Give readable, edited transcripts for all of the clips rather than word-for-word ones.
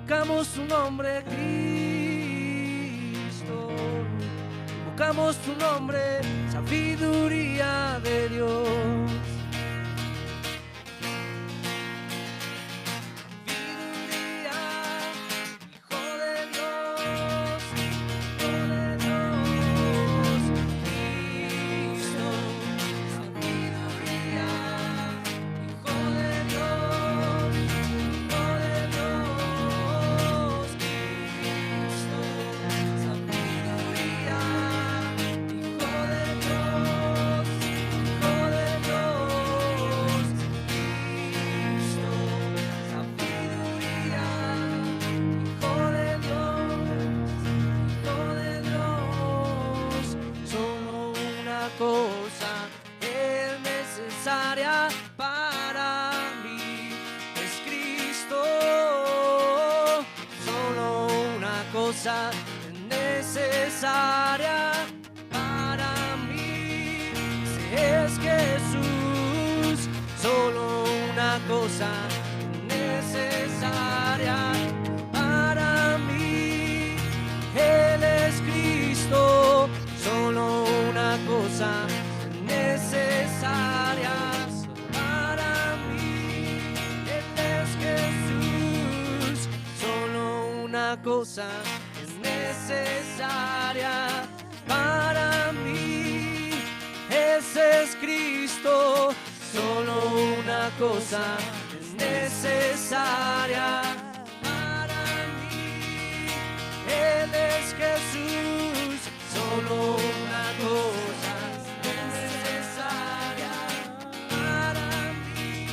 Invocamos tu nombre, Cristo. Invocamos tu nombre, sabiduría de Dios. Necesaria para mí es Jesús, solo una cosa necesaria para mí, Él es Cristo, solo una cosa necesaria para mí, Él es Jesús, solo una cosa necesaria para mí, ese es Cristo, solo una cosa es necesaria para mí, Él es Jesús, solo una cosa es necesaria para mí,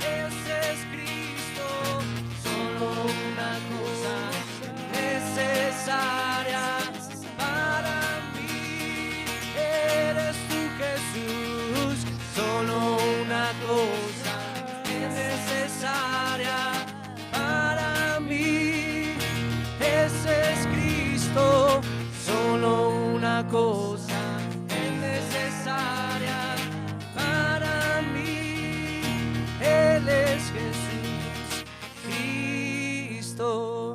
ese es Cristo, solo una cosa necesaria para mí, eres tú Jesús, solo una cosa es necesaria para mí, ese es Cristo, solo una cosa es necesaria para mí, Él es Jesús, Cristo.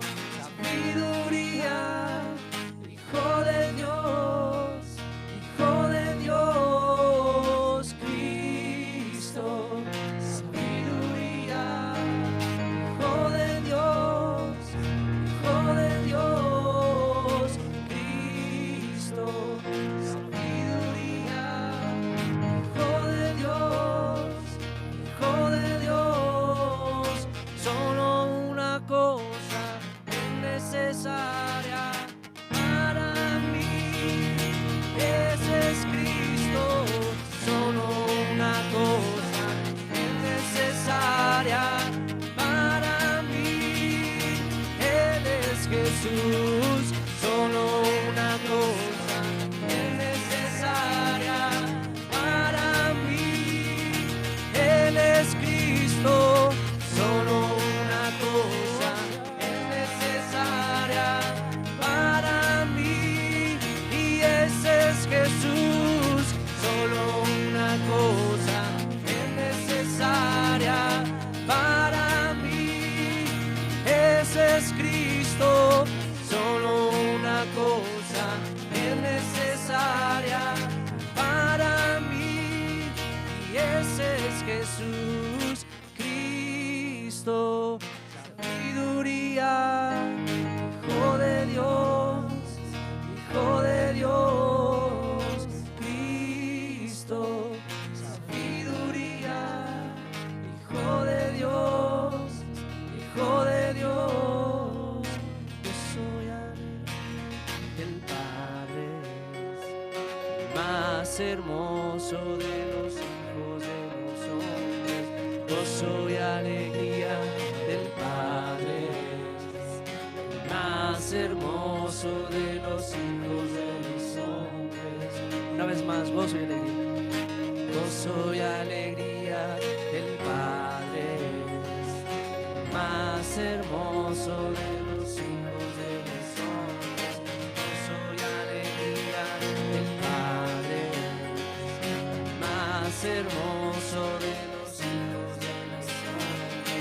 Hijo de Dios, Cristo, sabiduría. Hijo de Dios, Cristo, sabiduría. Hijo de Dios, solo una cosa necesaria para mí, ese es Cristo, solo una cosa es necesaria para mí, Él es Jesús, solo una cosa es necesaria para mí, Él es Cristo, solo una cosa es necesaria para mí, y ese es Jesús, solo una cosa es necesaria para mí, ese es Cristo, solo una cosa es necesaria para mí, y ese es Jesús, Cristo, sabiduría. Hijo de Dios, Cristo, sabiduría. Hijo de Dios, yo soy el Padre más hermoso de los hijos de los hombres. Yo soy alegría del Padre más hermoso de los hijos de los hombres. Una vez más, gozo y alegría. Gozo y alegría del Padre más hermoso de los hijos de los hombres. Gozo y alegría del Padre más hermoso de los hijos de los hombres.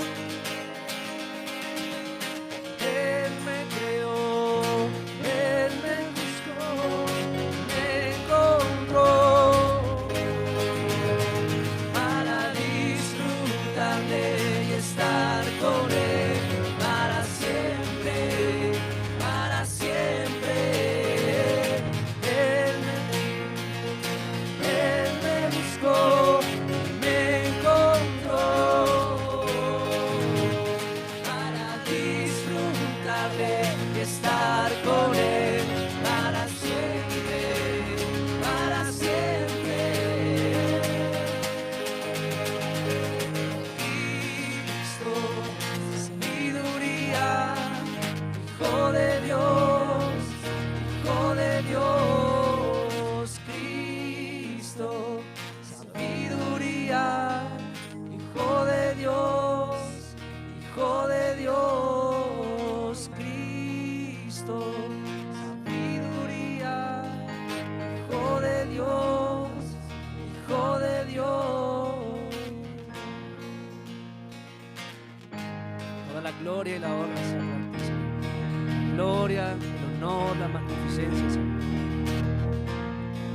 la gloria y la honra sea para ti, Señor. La gloria, el honor, la magnificencia, Señor.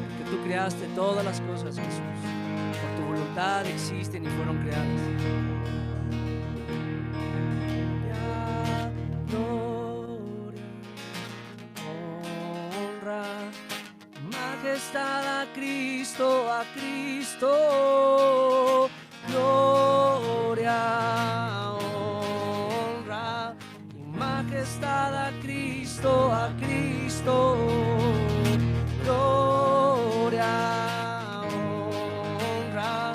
Porque tú creaste todas las cosas, Jesús. Por tu voluntad existen y fueron creadas. Gloria, honra, majestad a Cristo, a Cristo. Gloria, honra y majestad a Cristo, a Cristo. Gloria, honra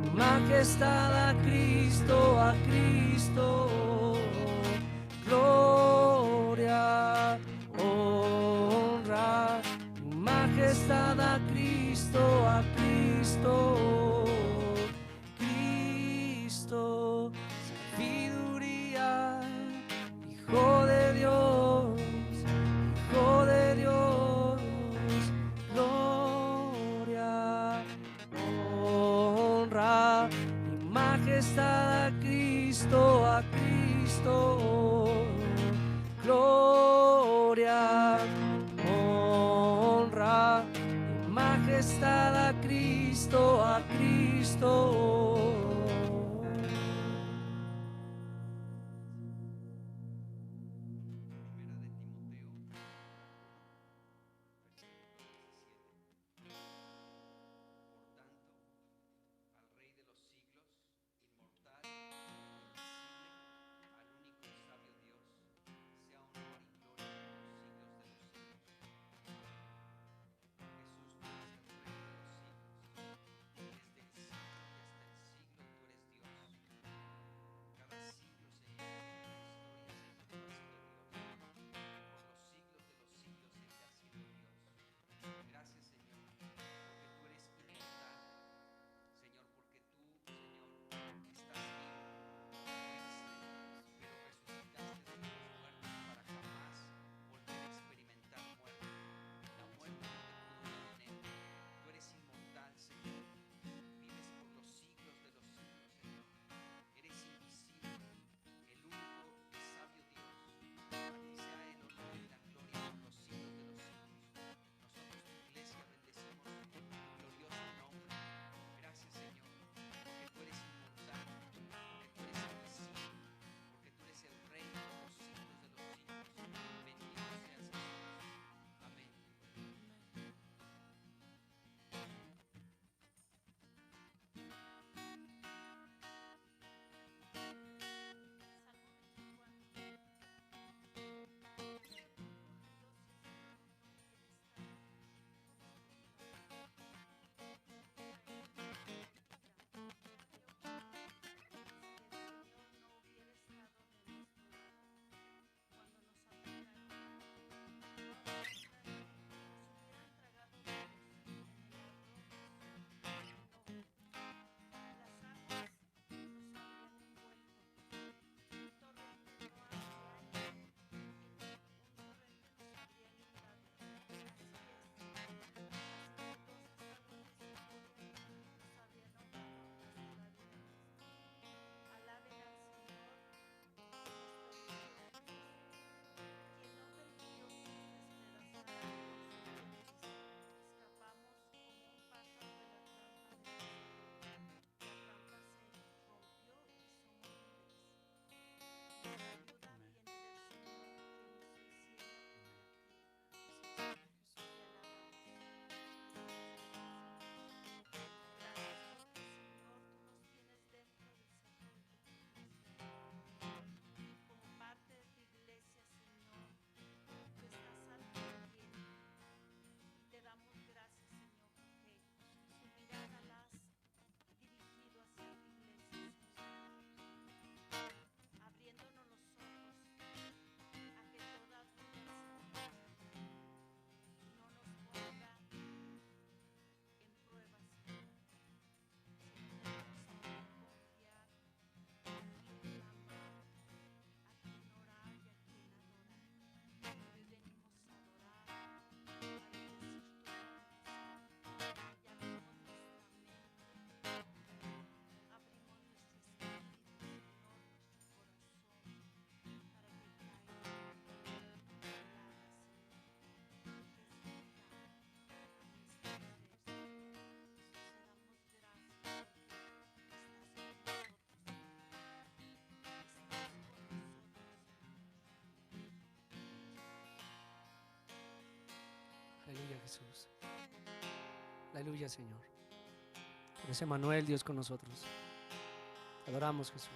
y majestad a Cristo, a Cristo. Gloria, honra y majestad a Cristo, a Cristo. Cristo, sabiduría, Hijo de Dios, Hijo de Dios. Gloria, honra y majestad a Cristo, a Cristo. Gloria, honra y majestad a Cristo, a Cristo. Jesús. Aleluya, Señor. Eres Emmanuel, Dios con nosotros. Te adoramos, Jesús.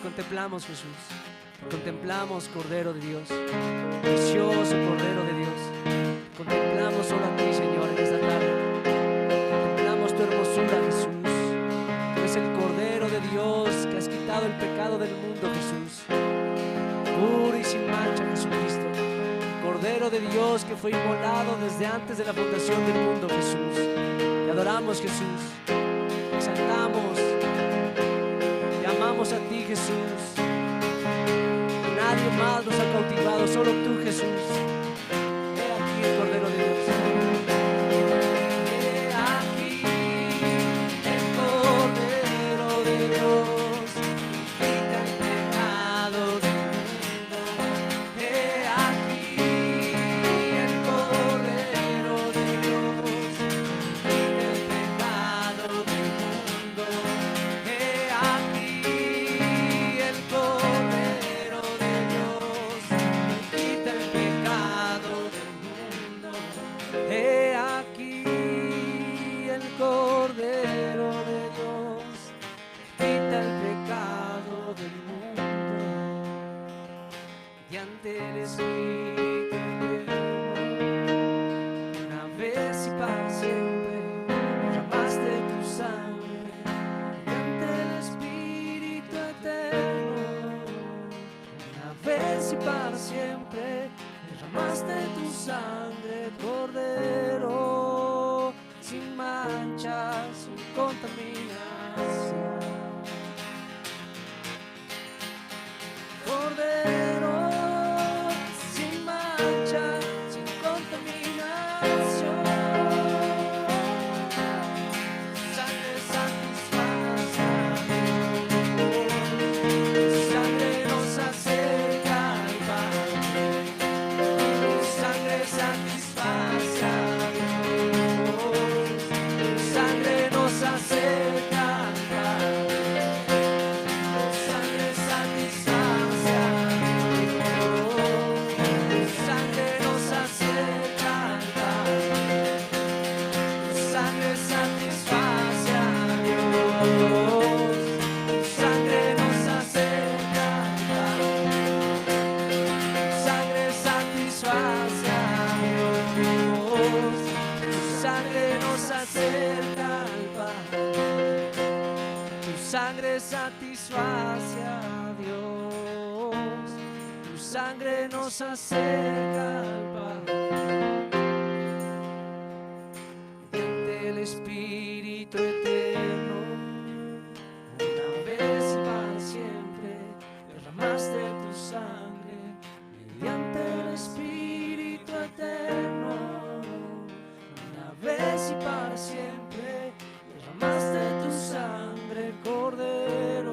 Contemplamos, Jesús, contemplamos, Cordero de Dios, precioso Cordero de Dios. Contemplamos solo a ti, Señor, en esta tarde. Contemplamos tu hermosura, Jesús. Tú eres el Cordero de Dios que has quitado el pecado del mundo, Jesús. Puro y sin mancha, Jesucristo. Cordero de Dios que fue inmolado desde antes de la fundación del mundo, Jesús. Te adoramos, Jesús. Te exaltamos. Amamos a ti, Jesús. Nadie más nos ha cautivado, solo tú, Jesús. He aquí el Cordero de Dios. He aquí el Cordero de Dios, que quita el pecado del mundo. He aquí el Cordero de Dios, que quita el pecado del mundo. He aquí el Cordero de Dios, quita el pecado. sangre satisface a Dios, tu sangre nos acerca al Padre. Mediante el Espíritu eterno, una vez y para siempre, derramaste tu sangre. Mediante el Espíritu eterno, una vez y para siempre, derramaste tu sangre, Cordero,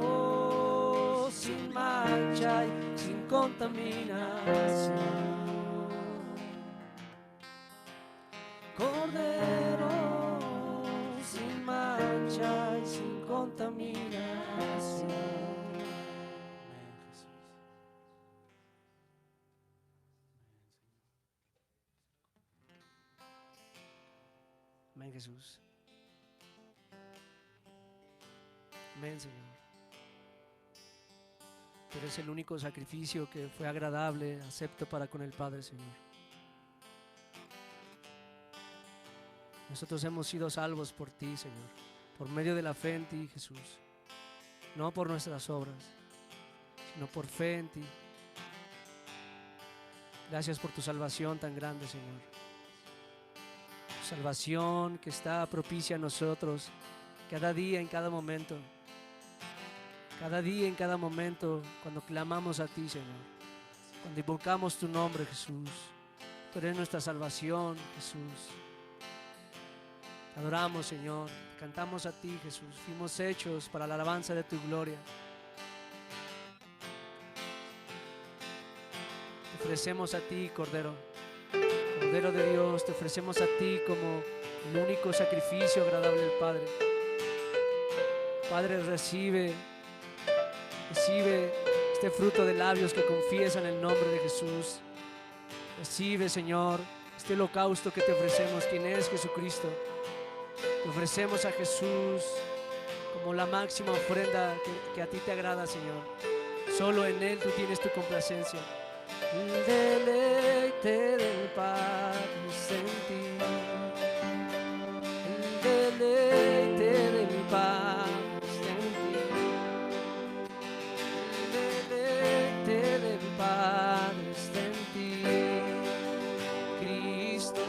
sin mancha y sin contaminación. Cordero, sin mancha y sin contaminación. Amén, Jesús. Amén, Señor. Tú eres el único sacrificio que fue agradable, acepto para con el Padre, Señor. Nosotros hemos sido salvos por ti, Señor, por medio de la fe en ti, Jesús. No por nuestras obras, sino por fe en ti. Gracias por tu salvación tan grande, Señor. Tu salvación que está propicia a nosotros cada día, en cada momento. Cada día, en cada momento, cuando clamamos a ti, Señor. Cuando invocamos tu nombre, Jesús. Tú eres nuestra salvación, Jesús. Te adoramos, Señor. Cantamos a ti, Jesús. Fuimos hechos para la alabanza de tu gloria. Te ofrecemos a ti, Cordero. Cordero de Dios, te ofrecemos a ti como el único sacrificio agradable al Padre. Padre, recibe este fruto de labios que confiesan el nombre de Jesús. Recibe, Señor, este holocausto que te ofrecemos, quien es Jesucristo. Te ofrecemos a Jesús como la máxima ofrenda que a ti te agrada, Señor. Solo en Él tú tienes tu complacencia. El deleite del Padre es en ti. El deleite del Padre es en ti. El deleite del Padre es en ti, Cristo.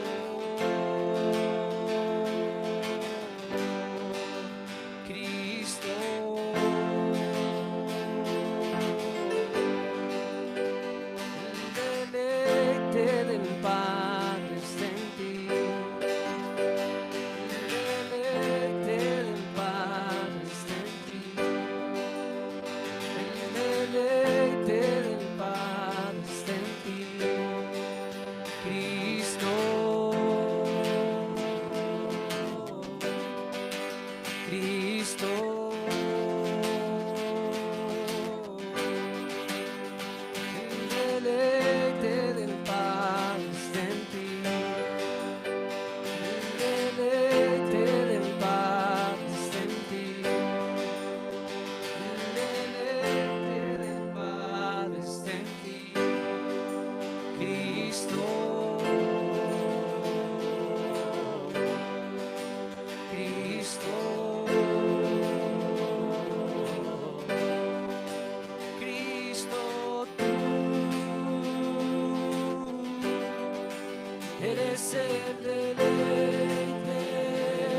Eres el deleite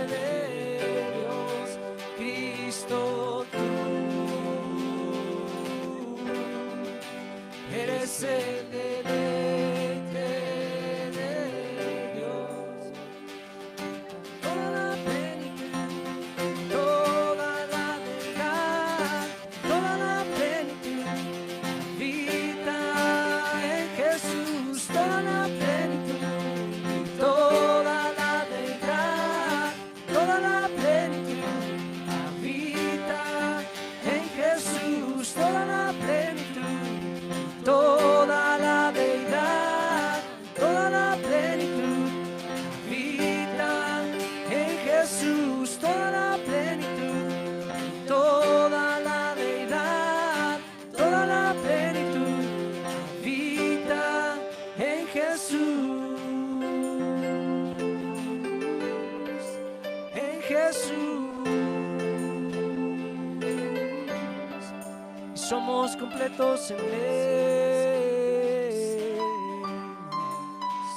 de Dios, Cristo tú. Eres el deleite de Dios. Toda la plenitud, toda la deidad, toda la plenitud habita en Jesús. Toda la plenitud, toda la deidad, toda la plenitud habita en Jesús. Toda la plenitud, toda la somos completos en Él.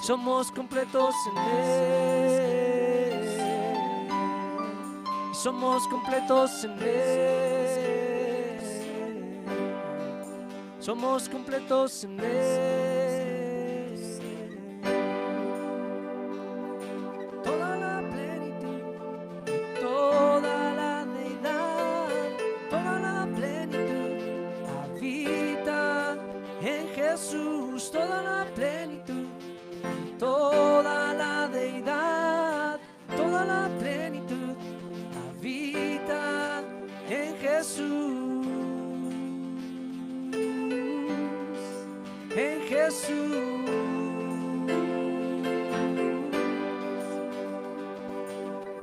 Somos completos en Él. Somos completos en Él. Somos completos en Él. Toda la plenitud, toda la deidad, toda la plenitud habita en Jesús. Toda la plenitud, toda la deidad, toda la plenitud habita en Jesús, en Jesús.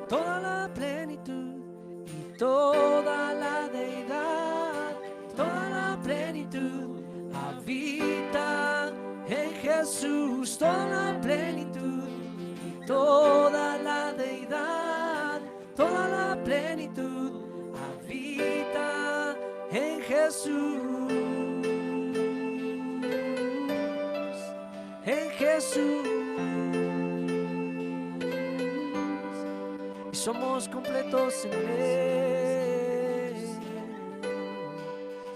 Toda la plenitud y toda la deidad, toda la plenitud habita en Jesús. Toda la plenitud y toda la deidad, toda la plenitud habita en Jesús, en Jesús. Y somos completos en Él.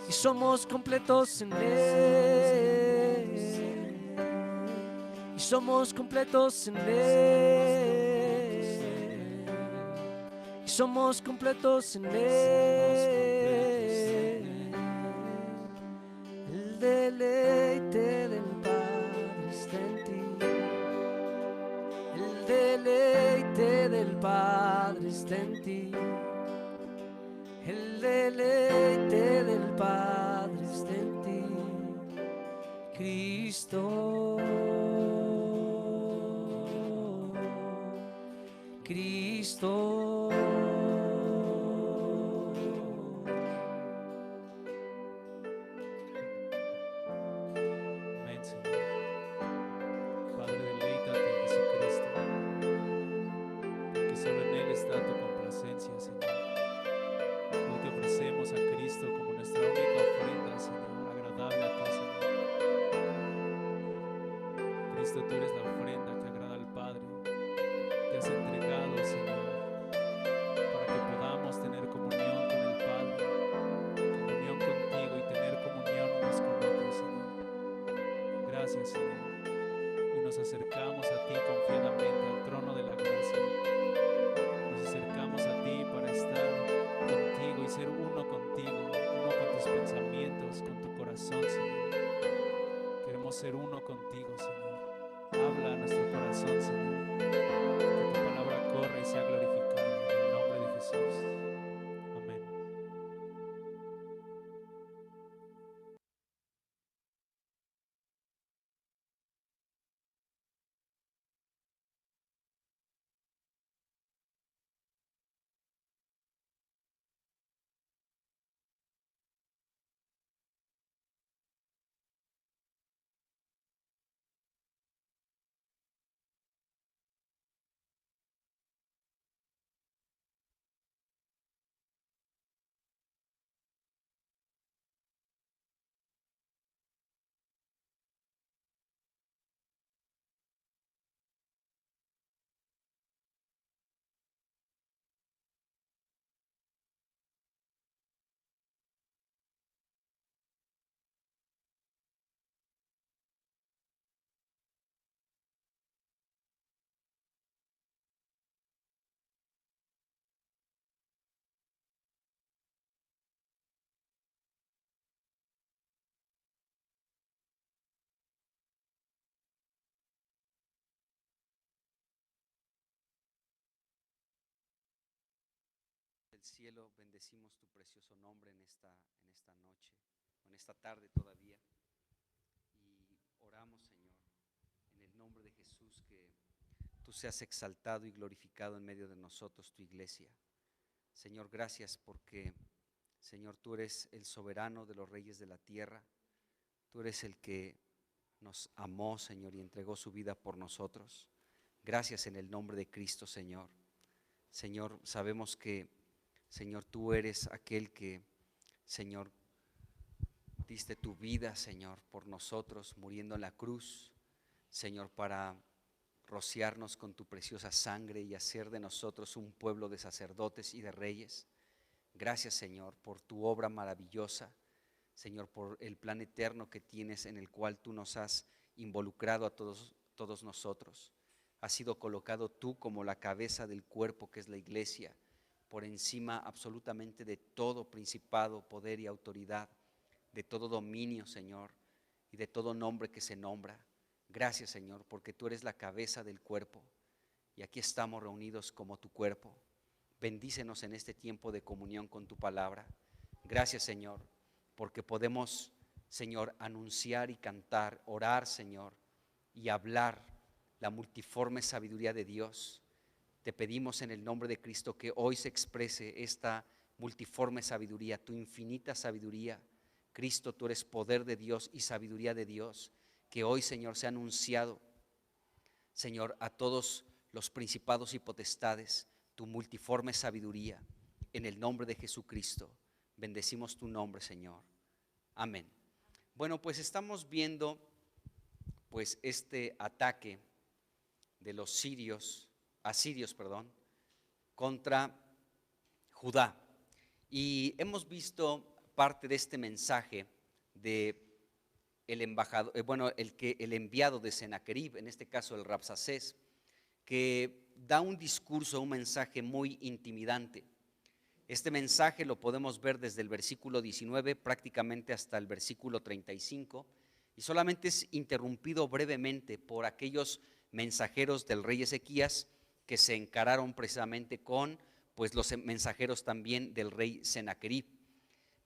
Y somos completos en Él. Y somos completos en Él. Y somos completos en Él. El deleite del Padre está en ti. El deleite del Padre está en ti. El deleite del Padre está en ti. Cristo, Cristo. Amén, Señor. Padre, deleítate en Jesucristo, porque solo en Él está tu complacencia, Señor. Hoy te ofrecemos a Cristo como nuestra única ofrenda, Señor, agradable a ti, Señor. Cristo, tú eres la ofrenda que agrada al Padre. Te has entregado, Señor, para que podamos tener comunión con el Padre, comunión contigo y tener comunión unos con otros, Señor. Gracias, Señor. Y nos acercamos a ti confiadamente al trono de la gracia. Nos acercamos a ti para estar contigo y ser uno contigo, uno con tus pensamientos, con tu corazón, Señor. Queremos ser uno contigo, Señor. Habla a nuestro corazón, Señor. Que tu palabra corra y sea glorificada en el nombre de Jesús. Amén. Del cielo, bendecimos tu precioso nombre en esta noche, o en esta tarde todavía, y oramos, Señor, en el nombre de Jesús, que tú seas exaltado y glorificado en medio de nosotros, tu iglesia. Señor, gracias porque, Señor, tú eres el soberano de los reyes de la tierra. Tú eres el que nos amó, Señor, y entregó su vida por nosotros. Gracias en el nombre de Cristo, Señor. Señor, sabemos que, Señor, tú eres aquel que, Señor, diste tu vida, Señor, por nosotros, muriendo en la cruz, Señor, para rociarnos con tu preciosa sangre y hacer de nosotros un pueblo de sacerdotes y de reyes. Gracias, Señor, por tu obra maravillosa, Señor, por el plan eterno que tienes, en el cual tú nos has involucrado a todos nosotros. Has sido colocado tú como la cabeza del cuerpo, que es la iglesia, por encima absolutamente de todo principado, poder y autoridad, de todo dominio, Señor, y de todo nombre que se nombra. Gracias, Señor, porque tú eres la cabeza del cuerpo y aquí estamos reunidos como tu cuerpo. Bendícenos en este tiempo de comunión con tu palabra. Gracias, Señor, porque podemos, Señor, anunciar y cantar, orar, Señor, y hablar la multiforme sabiduría de Dios. Te pedimos en el nombre de Cristo que hoy se exprese esta multiforme sabiduría, tu infinita sabiduría. Cristo, tú eres poder de Dios y sabiduría de Dios. Que hoy, Señor, sea anunciado, Señor, a todos los principados y potestades, tu multiforme sabiduría. En el nombre de Jesucristo, bendecimos tu nombre, Señor. Amén. Bueno, pues estamos viendo pues este ataque de los asirios, contra Judá. Y hemos visto parte de este mensaje de el embajador, el enviado de Sennacherib, en este caso el Rabsacés, que da un discurso, un mensaje muy intimidante. Este mensaje lo podemos ver desde el versículo 19 prácticamente hasta el versículo 35, y solamente es interrumpido brevemente por aquellos mensajeros del rey Ezequías que se encararon precisamente con pues los mensajeros también del rey Sennacherib.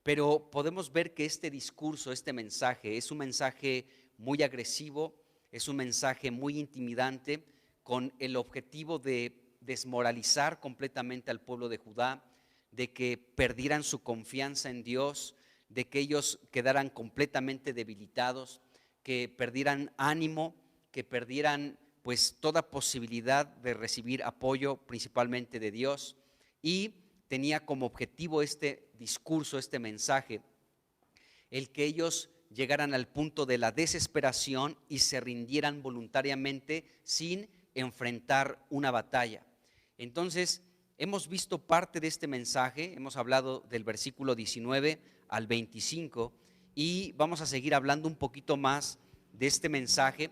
Pero podemos ver que este discurso, este mensaje, es un mensaje muy agresivo, es un mensaje muy intimidante, con el objetivo de desmoralizar completamente al pueblo de Judá, de que perdieran su confianza en Dios, de que ellos quedaran completamente debilitados, que perdieran ánimo, que perdieran pues toda posibilidad de recibir apoyo principalmente de Dios. Y tenía como objetivo este discurso, este mensaje, el que ellos llegaran al punto de la desesperación y se rindieran voluntariamente sin enfrentar una batalla. Entonces, hemos visto parte de este mensaje, hemos hablado del versículo 19 al 25 y vamos a seguir hablando un poquito más de este mensaje,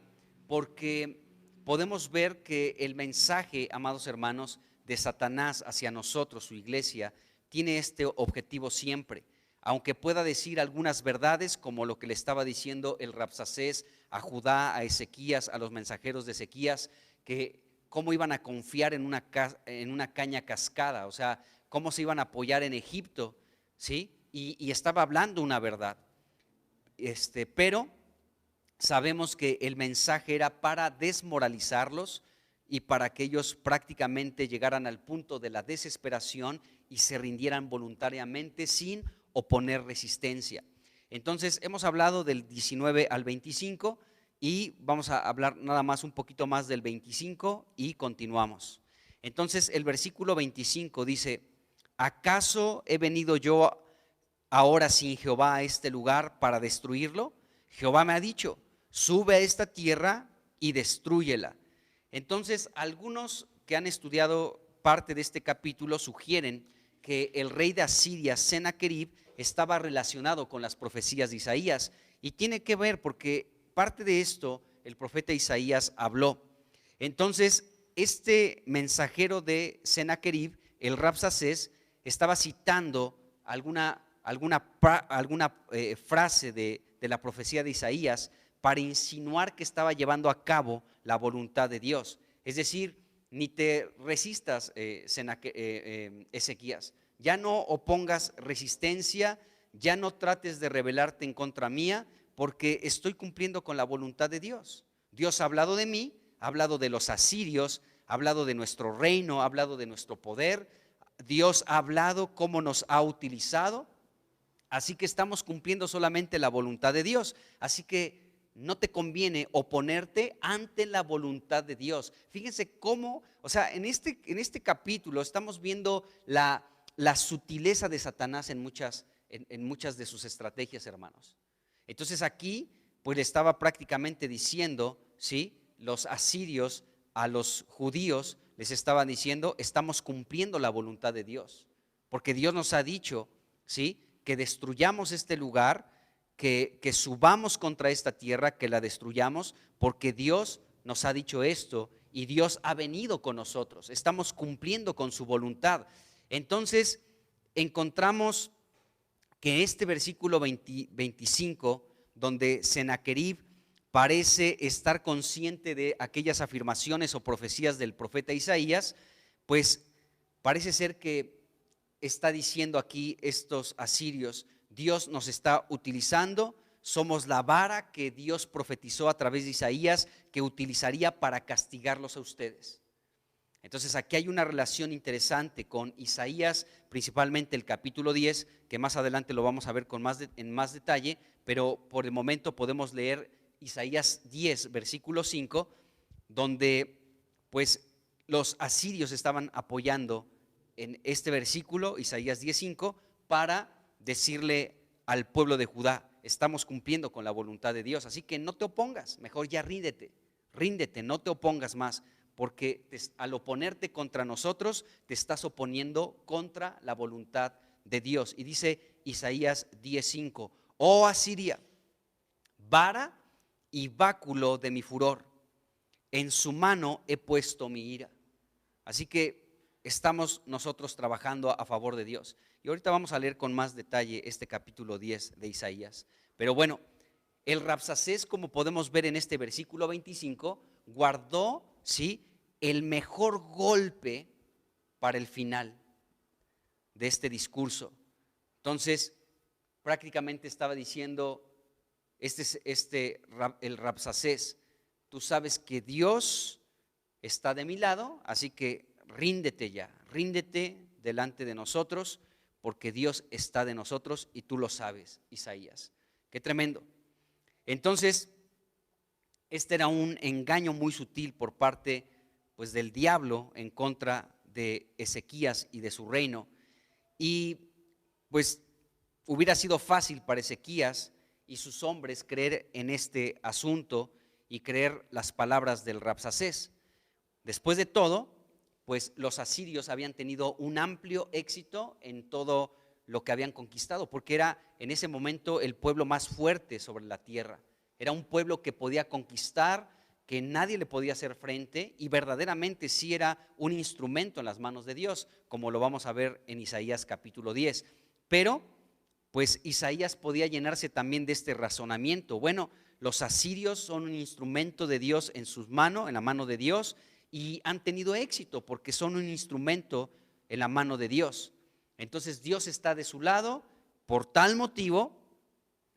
porque podemos ver que el mensaje, amados hermanos, de Satanás hacia nosotros, su iglesia, tiene este objetivo siempre. Aunque pueda decir algunas verdades, como lo que le estaba diciendo el Rabsacés a Judá, a Ezequías, a los mensajeros de Ezequías, que cómo iban a confiar en una caña cascada, o sea, cómo se iban a apoyar en Egipto, ¿sí? Y estaba hablando una verdad. Pero sabemos que el mensaje era para desmoralizarlos y para que ellos prácticamente llegaran al punto de la desesperación y se rindieran voluntariamente sin oponer resistencia. Entonces hemos hablado del 19 al 25 y vamos a hablar nada más un poquito más del 25 y continuamos. Entonces el versículo 25 dice: ¿acaso he venido yo ahora sin Jehová a este lugar para destruirlo? Jehová me ha dicho: sube a esta tierra y destrúyela. Entonces, algunos que han estudiado parte de este capítulo sugieren que el rey de Asiria, Sennacherib, estaba relacionado con las profecías de Isaías, y tiene que ver porque parte de esto el profeta Isaías habló. Entonces, este mensajero de Sennacherib, el Rabsacés, estaba citando alguna frase de la profecía de Isaías para insinuar que estaba llevando a cabo la voluntad de Dios. Es decir, ni te resistas, Ezequías, ya no opongas resistencia, ya no trates de rebelarte en contra mía, porque estoy cumpliendo con la voluntad de Dios. Dios ha hablado de mí, ha hablado de los asirios, ha hablado de nuestro reino, ha hablado de nuestro poder. Dios ha hablado cómo nos ha utilizado, así que estamos cumpliendo solamente la voluntad de Dios. Así que no te conviene oponerte ante la voluntad de Dios. Fíjense cómo, o sea, en este capítulo estamos viendo la sutileza de Satanás en muchas de sus estrategias, hermanos. Entonces aquí pues le estaba prácticamente diciendo, ¿sí? Los asirios a los judíos les estaban diciendo: estamos cumpliendo la voluntad de Dios, porque Dios nos ha dicho, ¿sí?, que destruyamos este lugar, que subamos contra esta tierra, que la destruyamos, porque Dios nos ha dicho esto y Dios ha venido con nosotros, estamos cumpliendo con su voluntad. Entonces encontramos que este versículo 25, donde Sennacherib parece estar consciente de aquellas afirmaciones o profecías del profeta Isaías, pues parece ser que está diciendo aquí estos asirios: Dios nos está utilizando, somos la vara que Dios profetizó a través de Isaías que utilizaría para castigarlos a ustedes. Entonces aquí hay una relación interesante con Isaías, principalmente el capítulo 10, que más adelante lo vamos a ver en más detalle, pero por el momento podemos leer Isaías 10, versículo 5, donde pues los asirios estaban apoyando en este versículo, Isaías 10:5, para decirle al pueblo de Judá: estamos cumpliendo con la voluntad de Dios, así que no te opongas, mejor ya ríndete, no te opongas más, porque al oponerte contra nosotros te estás oponiendo contra la voluntad de Dios. Y dice Isaías 10:5: oh Asiria, vara y báculo de mi furor, en su mano he puesto mi ira. Así que estamos nosotros trabajando a favor de Dios. Y ahorita vamos a leer con más detalle este capítulo 10 de Isaías. Pero bueno, el Rabsacés, como podemos ver en este versículo 25, guardó, ¿sí?, el mejor golpe para el final de este discurso. Entonces, prácticamente estaba diciendo el Rabsacés: tú sabes que Dios está de mi lado, así que ríndete ya, ríndete delante de nosotros, porque Dios está de nosotros y tú lo sabes, Isaías. Qué tremendo. Entonces, este era un engaño muy sutil por parte pues del diablo en contra de Ezequías y de su reino. Y pues hubiera sido fácil para Ezequías y sus hombres creer en este asunto y creer las palabras del Rabsacés. Después de todo, pues los asirios habían tenido un amplio éxito en todo lo que habían conquistado, porque era en ese momento el pueblo más fuerte sobre la tierra. Era un pueblo que podía conquistar, que nadie le podía hacer frente, y verdaderamente sí era un instrumento en las manos de Dios, como lo vamos a ver en Isaías capítulo 10. Pero pues Isaías podía llenarse también de este razonamiento: bueno, los asirios son un instrumento de Dios en sus manos, en la mano de Dios, y han tenido éxito porque son un instrumento en la mano de Dios. Entonces Dios está de su lado. Por tal motivo,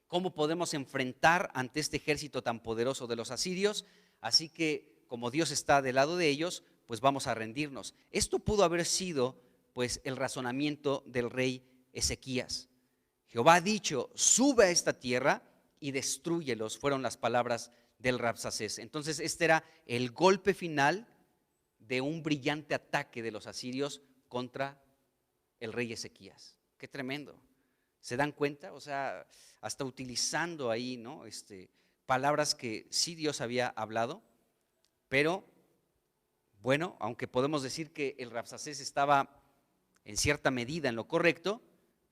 ¿cómo podemos enfrentar ante este ejército tan poderoso de los asirios? Así que como Dios está del lado de ellos, pues vamos a rendirnos. Esto pudo haber sido pues el razonamiento del rey Ezequías. Jehová ha dicho: sube a esta tierra y destrúyelos, fueron las palabras del Rabsacés. Entonces este era el golpe final de un brillante ataque de los asirios contra el rey Ezequías. Qué tremendo. ¿Se dan cuenta? O sea, hasta utilizando ahí, ¿no?, palabras que sí Dios había hablado, pero bueno, aunque podemos decir que el Rabsacés estaba en cierta medida en lo correcto,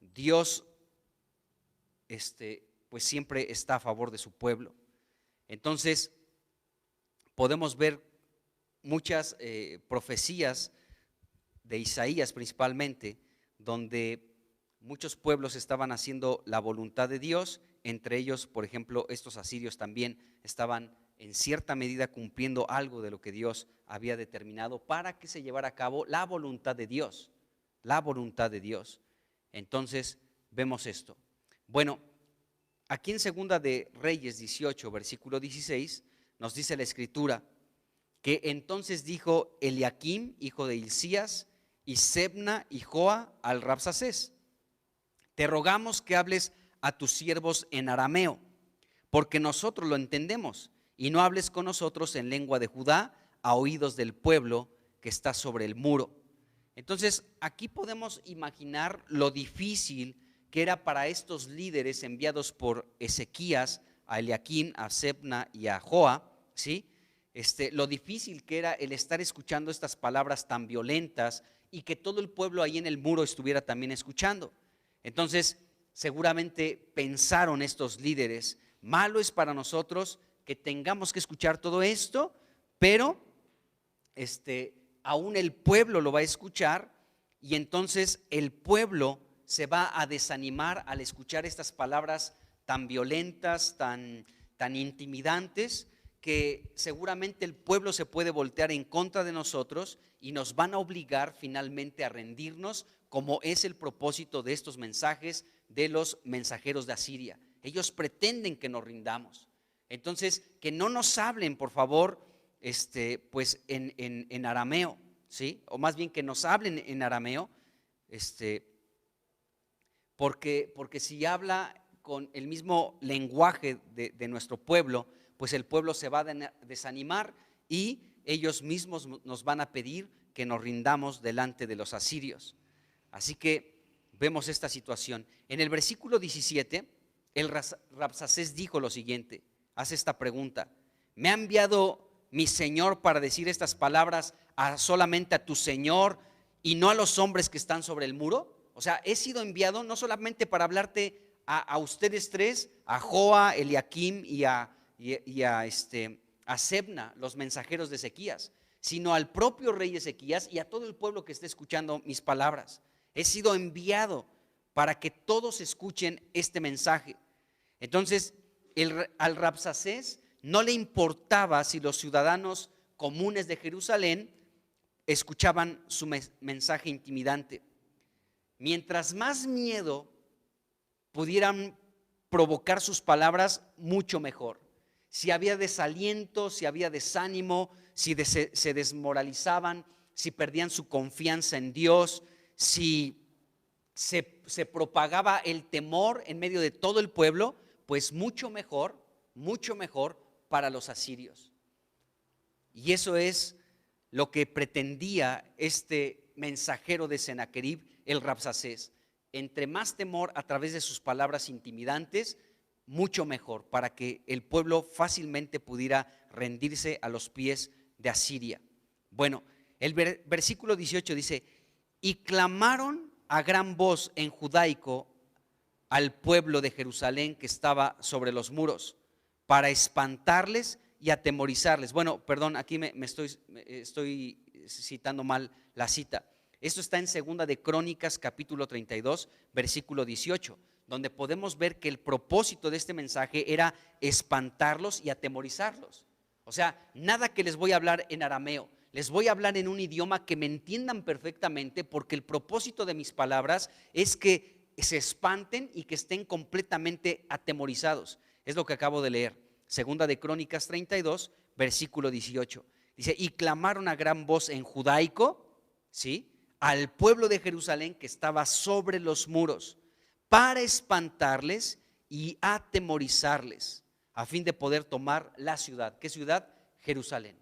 Dios pues siempre está a favor de su pueblo. Entonces podemos ver muchas profecías de Isaías principalmente, donde muchos pueblos estaban haciendo la voluntad de Dios. Entre ellos, por ejemplo, estos asirios también estaban en cierta medida cumpliendo algo de lo que Dios había determinado para que se llevara a cabo la voluntad de Dios, la voluntad de Dios. Entonces vemos esto. Bueno, aquí en Segunda de Reyes 18, versículo 16, nos dice la escritura que entonces dijo Eliakim, hijo de Hilcías, y Sebna y Joa al Rabsacés: te rogamos que hables a tus siervos en arameo, porque nosotros lo entendemos, y no hables con nosotros en lengua de Judá a oídos del pueblo que está sobre el muro. Entonces aquí podemos imaginar lo difícil que era para estos líderes enviados por Ezequías, a Eliaquim, a Sebna y a Joa, ¿sí? Lo difícil que era el estar escuchando estas palabras tan violentas y que todo el pueblo ahí en el muro estuviera también escuchando. Entonces, seguramente pensaron estos líderes, malo es para nosotros que tengamos que escuchar todo esto, pero aún el pueblo lo va a escuchar, y entonces el pueblo se va a desanimar al escuchar estas palabras tan violentas, tan intimidantes, que seguramente el pueblo se puede voltear en contra de nosotros y nos van a obligar finalmente a rendirnos, como es el propósito de estos mensajes de los mensajeros de Asiria. Ellos pretenden que nos rindamos. Entonces, que no nos hablen, por favor, pues en arameo, ¿sí? O más bien que nos hablen en arameo, porque si habla con el mismo lenguaje de nuestro pueblo, pues el pueblo se va a desanimar y ellos mismos nos van a pedir que nos rindamos delante de los asirios. Así que vemos esta situación. En el versículo 17, el Rabsacés dijo lo siguiente, hace esta pregunta: ¿me ha enviado mi Señor para decir estas palabras solamente a tu Señor y no a los hombres que están sobre el muro? O sea, he sido enviado no solamente para hablarte a ustedes tres, a Joa, Eliaquim y a Sebna, los mensajeros de Ezequías, sino al propio rey Ezequías y a todo el pueblo que esté escuchando mis palabras. He sido enviado para que todos escuchen este mensaje. Entonces, al Rabsacés no le importaba si los ciudadanos comunes de Jerusalén escuchaban su mensaje intimidante. Mientras más miedo pudieran provocar sus palabras, mucho mejor. Si había desaliento, si había desánimo, si se desmoralizaban, si perdían su confianza en Dios, si se propagaba el temor en medio de todo el pueblo, pues mucho mejor para los asirios. Y eso es lo que pretendía este mensajero de Sennacherib, el Rabsacés. Entre más temor a través de sus palabras intimidantes, mucho mejor, para que el pueblo fácilmente pudiera rendirse a los pies de Asiria. Bueno, el versículo 18 dice: y clamaron a gran voz en judaico al pueblo de Jerusalén que estaba sobre los muros, para espantarles y atemorizarles. Bueno, perdón, aquí me estoy citando mal la cita. Esto está en Segunda de Crónicas, capítulo 32, versículo 18, donde podemos ver que el propósito de este mensaje era espantarlos y atemorizarlos. O sea, nada que les voy a hablar en arameo, les voy a hablar en un idioma que me entiendan perfectamente, porque el propósito de mis palabras es que se espanten y que estén completamente atemorizados. Es lo que acabo de leer, Segunda de Crónicas 32, versículo 18. Dice: y clamaron a gran voz en judaico, ¿sí?, al pueblo de Jerusalén que estaba sobre los muros, para espantarles y atemorizarles, a fin de poder tomar la ciudad. ¿Qué ciudad? Jerusalén.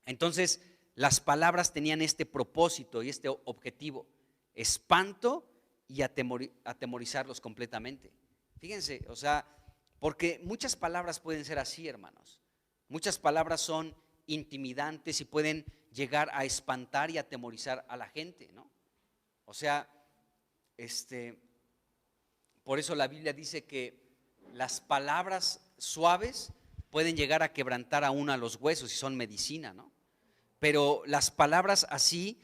Entonces, las palabras tenían este propósito y este objetivo: espanto y atemorizarlos completamente. Fíjense, o sea, porque muchas palabras pueden ser así, hermanos. Muchas palabras son intimidantes y pueden llegar a espantar y atemorizar a la gente, ¿no? O sea, por eso la Biblia dice que las palabras suaves pueden llegar a quebrantar aún a los huesos y son medicina, ¿no? Pero las palabras así,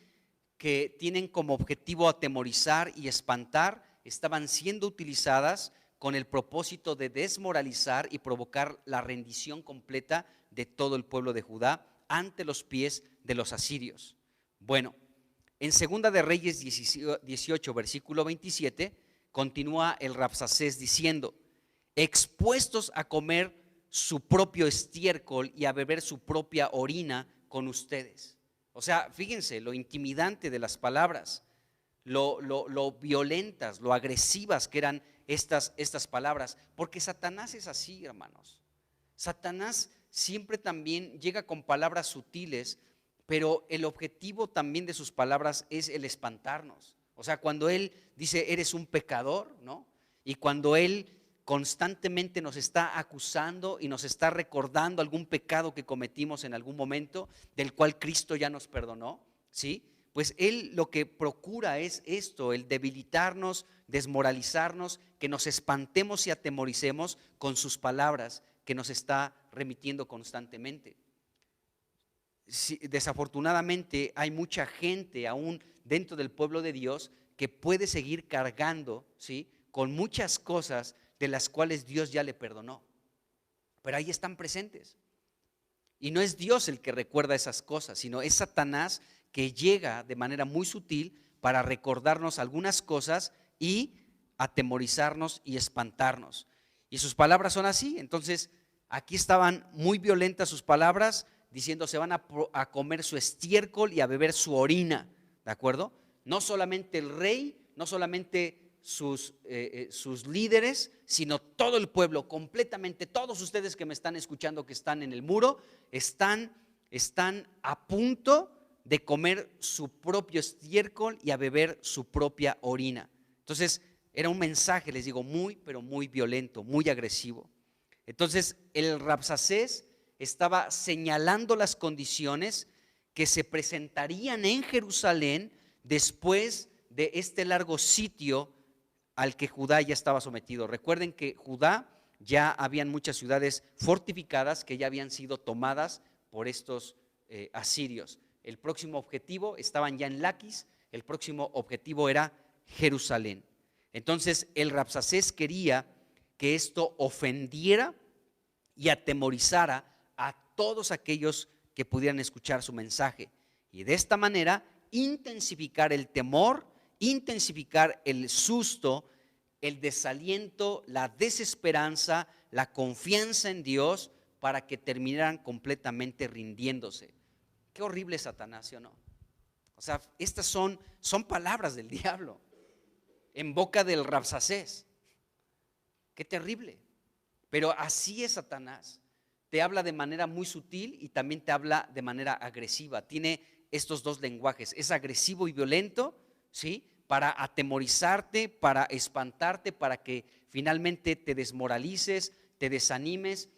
que tienen como objetivo atemorizar y espantar, estaban siendo utilizadas con el propósito de desmoralizar y provocar la rendición completa de todo el pueblo de Judá ante los pies de los asirios. Bueno, en Segunda de Reyes 18, versículo 27, continúa el Rabsacés diciendo: expuestos a comer su propio estiércol y a beber su propia orina con ustedes. O sea, fíjense lo intimidante de las palabras, lo violentas, lo agresivas que eran estas palabras, porque Satanás es así, hermanos. Satanás siempre también llega con palabras sutiles, pero el objetivo también de sus palabras es el espantarnos. O sea, cuando Él dice, eres un pecador, ¿no? Y cuando Él constantemente nos está acusando y nos está recordando algún pecado que cometimos en algún momento, del cual Cristo ya nos perdonó, ¿sí? Pues Él lo que procura es esto, el debilitarnos, desmoralizarnos, que nos espantemos y atemoricemos con sus palabras que nos está remitiendo constantemente. Sí, desafortunadamente hay mucha gente aún dentro del pueblo de Dios que puede seguir cargando, ¿sí?, con muchas cosas de las cuales Dios ya le perdonó, pero ahí están presentes. Y no es Dios el que recuerda esas cosas, sino es Satanás que llega de manera muy sutil para recordarnos algunas cosas y atemorizarnos y espantarnos. Y sus palabras son así. Entonces, aquí estaban muy violentas sus palabras, diciendo se van a comer su estiércol y a beber su orina, ¿de acuerdo? No solamente el rey, no solamente sus líderes, sino todo el pueblo, completamente, todos ustedes que me están escuchando, que están en el muro, están a punto de comer su propio estiércol y a beber su propia orina. Entonces, era un mensaje, les digo, muy, pero muy violento, muy agresivo. Entonces, el Rabsacés estaba señalando las condiciones que se presentarían en Jerusalén después de este largo sitio al que Judá ya estaba sometido. Recuerden que Judá ya habían muchas ciudades fortificadas que ya habían sido tomadas por estos asirios. El próximo objetivo, estaban ya en Laquis, el próximo objetivo era Jerusalén. Entonces el Rabsacés quería que esto ofendiera y atemorizara a todos aquellos que pudieran escuchar su mensaje, y de esta manera intensificar el temor, intensificar el susto, el desaliento, la desesperanza, la confianza en Dios, para que terminaran completamente rindiéndose. Qué horrible Satanás, ¿sí o no? O sea, estas son palabras del diablo en boca del Rabsacés. Qué terrible. Pero así es Satanás. Te habla de manera muy sutil y también te habla de manera agresiva. Tiene estos dos lenguajes. Es agresivo y violento, ¿sí?, para atemorizarte, para espantarte, para que finalmente te desmoralices, te desanimes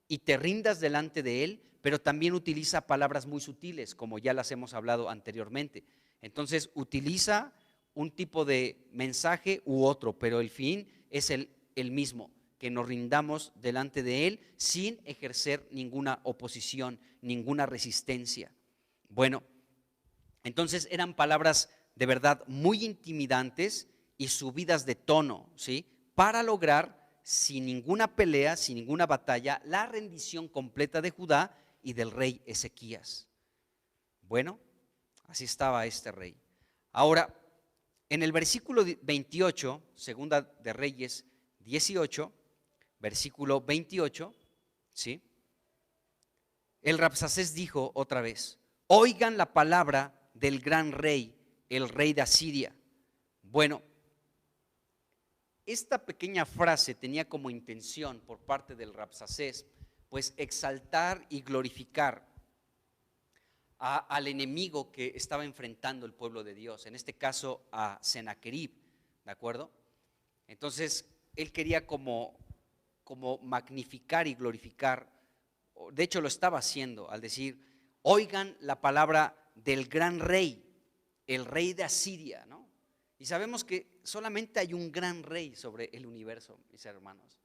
y te rindas delante de él, pero también utiliza palabras muy sutiles, como ya las hemos hablado anteriormente. Entonces utiliza un tipo de mensaje u otro, pero el fin es el mismo, que nos rindamos delante de él sin ejercer ninguna oposición, ninguna resistencia. Bueno, entonces eran palabras de verdad muy intimidantes y subidas de tono, ¿sí?, para lograr, sin ninguna pelea, sin ninguna batalla, la rendición completa de Judá y del rey Ezequías. Bueno, así estaba este rey. Ahora, en el versículo 28, segunda de Reyes 18, versículo 28, ¿sí?, el Rabsacés dijo otra vez: oigan la palabra del gran rey, el rey de Asiria. Bueno, esta pequeña frase tenía como intención por parte del Rabsacés, pues exaltar y glorificar al enemigo que estaba enfrentando el pueblo de Dios, en este caso a Sennacherib, ¿de acuerdo? Entonces él quería como magnificar y glorificar, de hecho lo estaba haciendo al decir: oigan la palabra del gran rey, el rey de Asiria, ¿no? Y sabemos que solamente hay un gran rey sobre el universo, mis hermanos,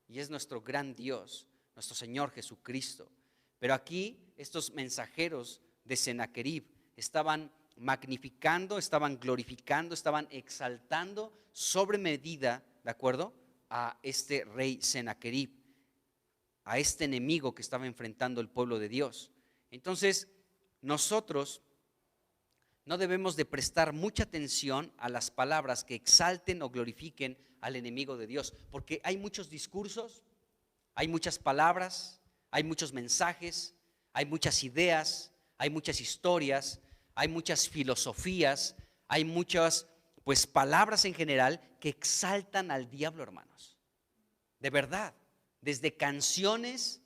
y es nuestro gran Dios, nuestro Señor Jesucristo. Pero aquí estos mensajeros de Sennacherib estaban magnificando, estaban glorificando, estaban exaltando sobre medida, ¿de acuerdo?, a este rey Sennacherib, a este enemigo que estaba enfrentando el pueblo de Dios. Entonces, nosotros no debemos de prestar mucha atención a las palabras que exalten o glorifiquen al enemigo de Dios, porque hay muchos discursos, hay muchas palabras, hay muchos mensajes, hay muchas ideas, hay muchas historias, hay muchas filosofías, hay muchas palabras en general que exaltan al diablo, hermanos. De verdad, desde canciones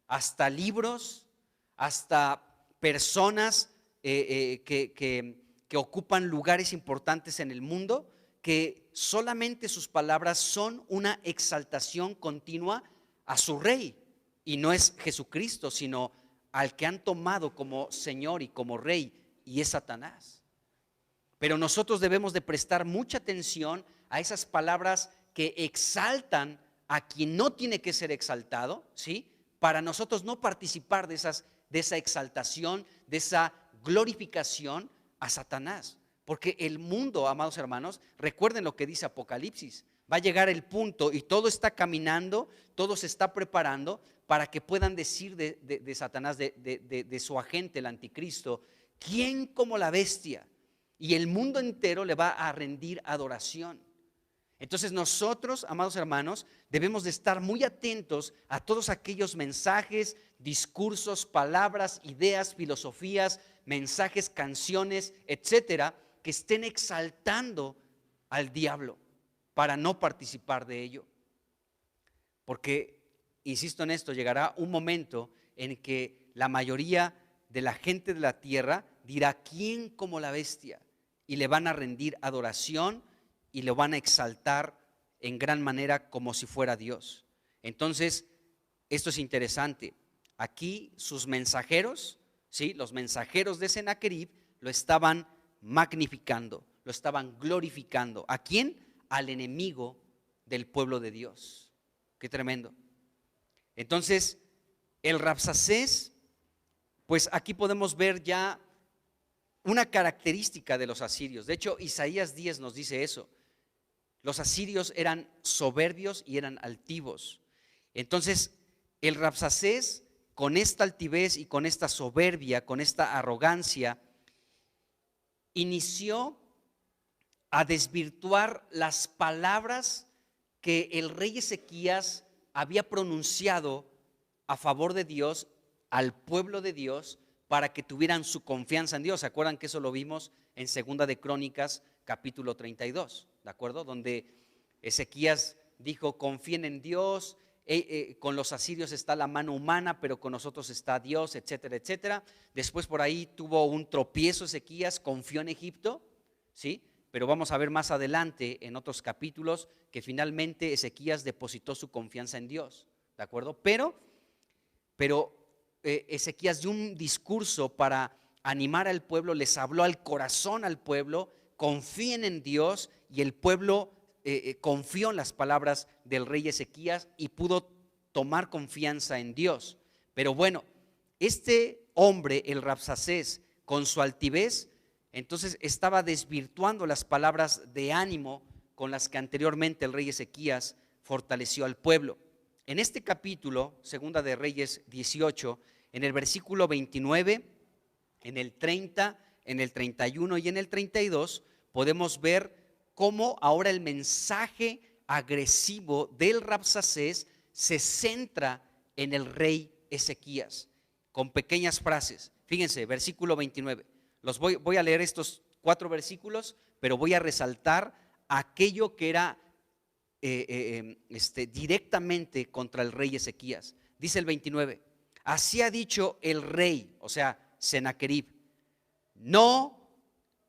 hasta libros, hasta personas que que ocupan lugares importantes en el mundo, que solamente sus palabras son una exaltación continua a su rey. Y no es Jesucristo, sino al que han tomado como Señor y como Rey, y es Satanás. Pero nosotros debemos de prestar mucha atención a esas palabras que exaltan a quien no tiene que ser exaltado, ¿sí? Para nosotros no participar de esa exaltación, de esa glorificación a Satanás. Porque el mundo, amados hermanos, recuerden lo que dice Apocalipsis, va a llegar el punto y todo está caminando, todo se está preparando para que puedan decir de Satanás, de su agente, el anticristo, ¿quién como la bestia? Y el mundo entero le va a rendir adoración. Entonces nosotros, amados hermanos, debemos de estar muy atentos a todos aquellos mensajes, discursos, palabras, ideas, filosofías, mensajes, canciones, etcétera, que estén exaltando al diablo, para no participar de ello. Porque, insisto en esto, llegará un momento en que la mayoría de la gente de la tierra dirá, ¿quién como la bestia? Y le van a rendir adoración y lo van a exaltar en gran manera como si fuera Dios. Entonces, esto es interesante. Aquí sus mensajeros, ¿sí? Los mensajeros de Sennacherib lo estaban magnificando, lo estaban glorificando. ¿A quién? Al enemigo del pueblo de Dios. Qué tremendo. Entonces, el Rabsacés, pues aquí podemos ver ya una característica de los asirios. De hecho, Isaías 10 nos dice eso. Los asirios eran soberbios y eran altivos. Entonces, el Rabsacés, con esta altivez y con esta soberbia, con esta arrogancia, inició a desvirtuar las palabras que el rey Ezequías había pronunciado a favor de Dios, al pueblo de Dios, para que tuvieran su confianza en Dios. ¿Se acuerdan que eso lo vimos en Segunda de Crónicas, capítulo 32? ¿De acuerdo? Donde Ezequías dijo, confíen en Dios, con los asirios está la mano humana, pero con nosotros está Dios, etcétera, etcétera. Después por ahí tuvo un tropiezo Ezequías, confió en Egipto, ¿sí? Pero vamos a ver más adelante en otros capítulos que finalmente Ezequías depositó su confianza en Dios, ¿de acuerdo? Pero Ezequías dio un discurso para animar al pueblo, les habló al corazón al pueblo, confíen en Dios, y el pueblo confió en las palabras del rey Ezequías y pudo tomar confianza en Dios. Pero bueno, este hombre, el Rabsacés, con su altivez, entonces estaba desvirtuando las palabras de ánimo con las que anteriormente el rey Ezequías fortaleció al pueblo. En este capítulo, Segunda de Reyes 18, en el versículo 29, en el 30, en el 31 y en el 32, podemos ver cómo ahora el mensaje agresivo del Rabsacés se centra en el rey Ezequías, con pequeñas frases. Fíjense, versículo 29. Voy a leer estos 4 versículos, pero voy a resaltar aquello que era directamente contra el rey Ezequías. Dice el 29, así ha dicho el rey, o sea, Sennacherib, no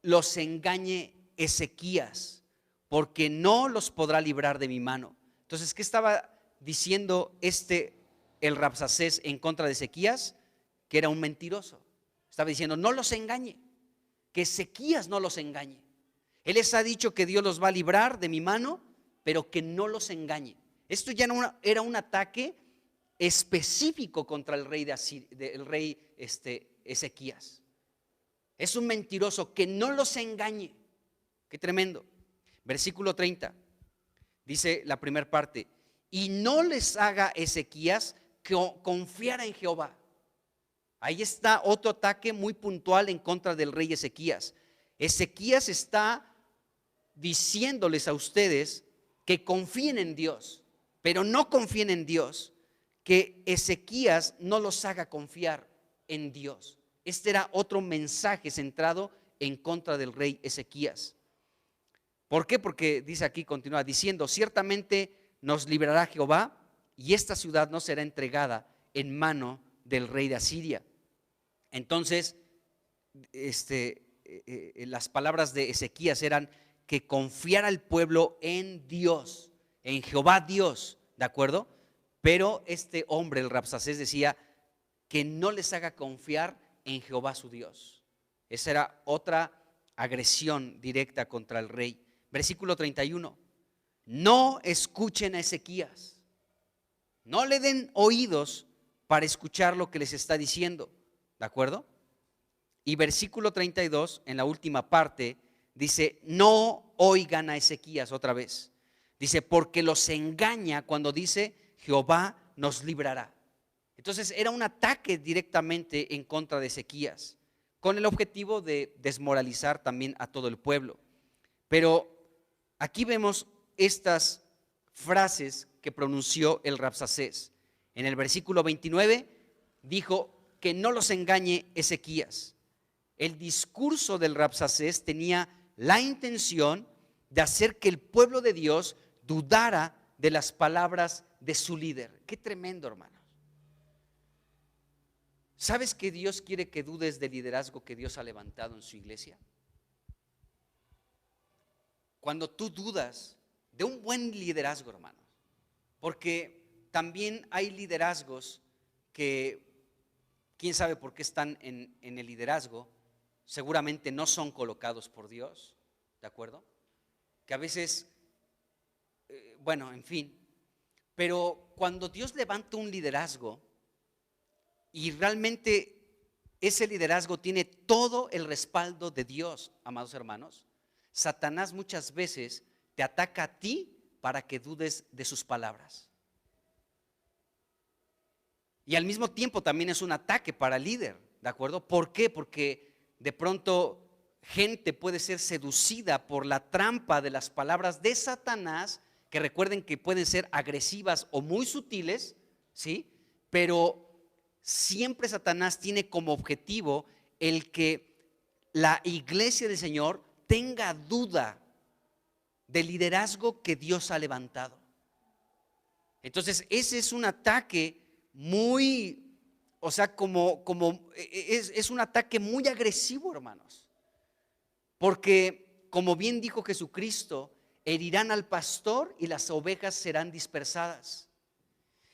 los engañe Ezequías, porque no los podrá librar de mi mano. Entonces, ¿qué estaba diciendo el Rabsacés en contra de Ezequías? Que era un mentiroso. Estaba diciendo, no los engañe, que Ezequías no los engañe. Él les ha dicho que Dios los va a librar de mi mano, pero que no los engañe. Esto ya no era un ataque específico contra el rey Ezequías. Es un mentiroso, que no los engañe. Qué tremendo. Versículo 30, dice la primera parte, y no les haga Ezequías que confiara en Jehová. Ahí está otro ataque muy puntual en contra del rey Ezequías. Ezequías está diciéndoles a ustedes que confíen en Dios, pero no confíen en Dios, que Ezequías no los haga confiar en Dios. Este era otro mensaje centrado en contra del rey Ezequías. ¿Por qué? Porque dice aquí, continúa diciendo, ciertamente nos librará Jehová y esta ciudad no será entregada en mano del rey de Asiria. Entonces, las palabras de Ezequías eran que confiara el pueblo en Dios, en Jehová Dios, ¿de acuerdo? Pero este hombre, el Rabsacés, decía que no les haga confiar en Jehová su Dios. Esa era otra agresión directa contra el rey. Versículo 31. No escuchen a Ezequías, no le den oídos para escuchar lo que les está diciendo, ¿de acuerdo? Y versículo 32, en la última parte, dice, no oigan a Ezequías otra vez. Dice, porque los engaña cuando dice, Jehová nos librará. Entonces era un ataque directamente en contra de Ezequías, con el objetivo de desmoralizar también a todo el pueblo. Pero aquí vemos estas frases que pronunció el Rabsacés. En el versículo 29 dijo que no los engañe Ezequías. El discurso del Rabsacés tenía la intención de hacer que el pueblo de Dios dudara de las palabras de su líder. Qué tremendo, hermanos. ¿Sabes que Dios quiere que dudes del liderazgo que Dios ha levantado en su iglesia? Cuando tú dudas de un buen liderazgo, hermanos, porque también hay liderazgos que, quién sabe por qué están en el liderazgo, seguramente no son colocados por Dios, ¿de acuerdo? Que a veces, bueno, en fin, pero cuando Dios levanta un liderazgo y realmente ese liderazgo tiene todo el respaldo de Dios, amados hermanos, Satanás muchas veces te ataca a ti para que dudes de sus palabras. Y al mismo tiempo también es un ataque para el líder, ¿de acuerdo? ¿Por qué? Porque de pronto gente puede ser seducida por la trampa de las palabras de Satanás, que recuerden que pueden ser agresivas o muy sutiles, ¿sí? Pero siempre Satanás tiene como objetivo el que la iglesia del Señor tenga duda del liderazgo que Dios ha levantado. Entonces ese es un ataque muy, o sea, es un ataque muy agresivo, hermanos, porque como bien dijo Jesucristo, herirán al pastor y las ovejas serán dispersadas.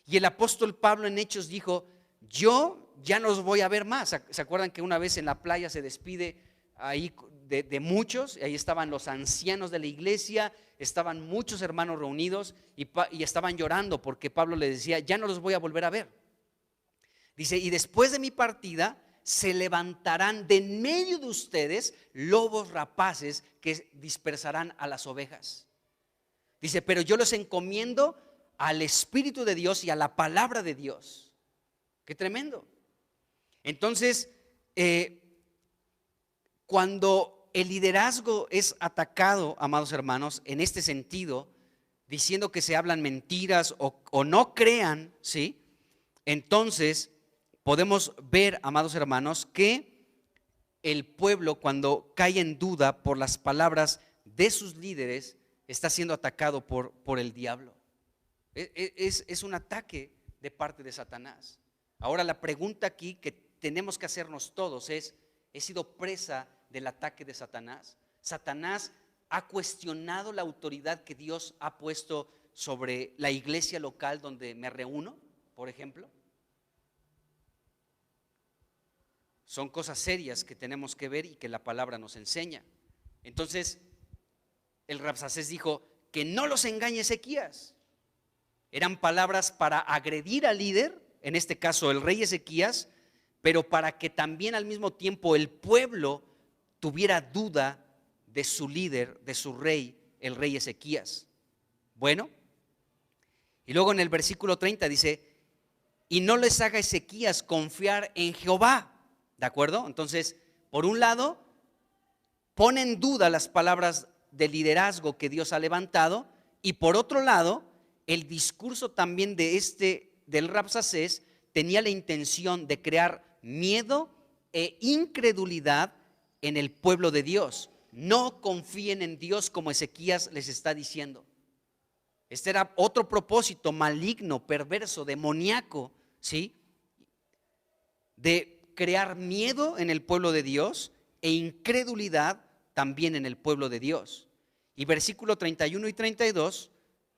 Y el apóstol Pablo en Hechos dijo, yo ya no los voy a ver más. ¿Se acuerdan que una vez en la playa se despide ahí de muchos? Ahí estaban los ancianos de la iglesia, estaban muchos hermanos reunidos y estaban llorando porque Pablo les decía, ya no los voy a volver a ver. Dice, y después de mi partida se levantarán de en medio de ustedes lobos rapaces que dispersarán a las ovejas. Dice, pero yo los encomiendo al Espíritu de Dios y a la palabra de Dios. Qué tremendo. Entonces, cuando el liderazgo es atacado, amados hermanos, en este sentido, diciendo que se hablan mentiras o no crean, ¿sí? Entonces podemos ver, amados hermanos, que el pueblo, cuando cae en duda por las palabras de sus líderes, está siendo atacado por el diablo. Es un ataque de parte de Satanás. Ahora la pregunta aquí que tenemos que hacernos todos es, ¿he sido presa del ataque de Satanás? ¿Satanás ha cuestionado la autoridad que Dios ha puesto sobre la iglesia local donde me reúno, por ejemplo? Son cosas serias que tenemos que ver y que la palabra nos enseña. Entonces, el Rabsacés dijo que no los engañe Ezequías. Eran palabras para agredir al líder, en este caso el rey Ezequías, pero para que también al mismo tiempo el pueblo tuviera duda de su líder, de su rey, el rey Ezequías. Bueno, y luego en el versículo 30 dice, y no les haga Ezequías confiar en Jehová. ¿De acuerdo? Entonces, por un lado, pone en duda las palabras de liderazgo que Dios ha levantado, y por otro lado, el discurso también del Rabsacés tenía la intención de crear miedo e incredulidad en el pueblo de Dios. No confíen en Dios como Ezequías les está diciendo. Este era otro propósito maligno, perverso, demoníaco, ¿sí? De crear miedo en el pueblo de Dios e incredulidad también en el pueblo de Dios. Y versículo 31 y 32,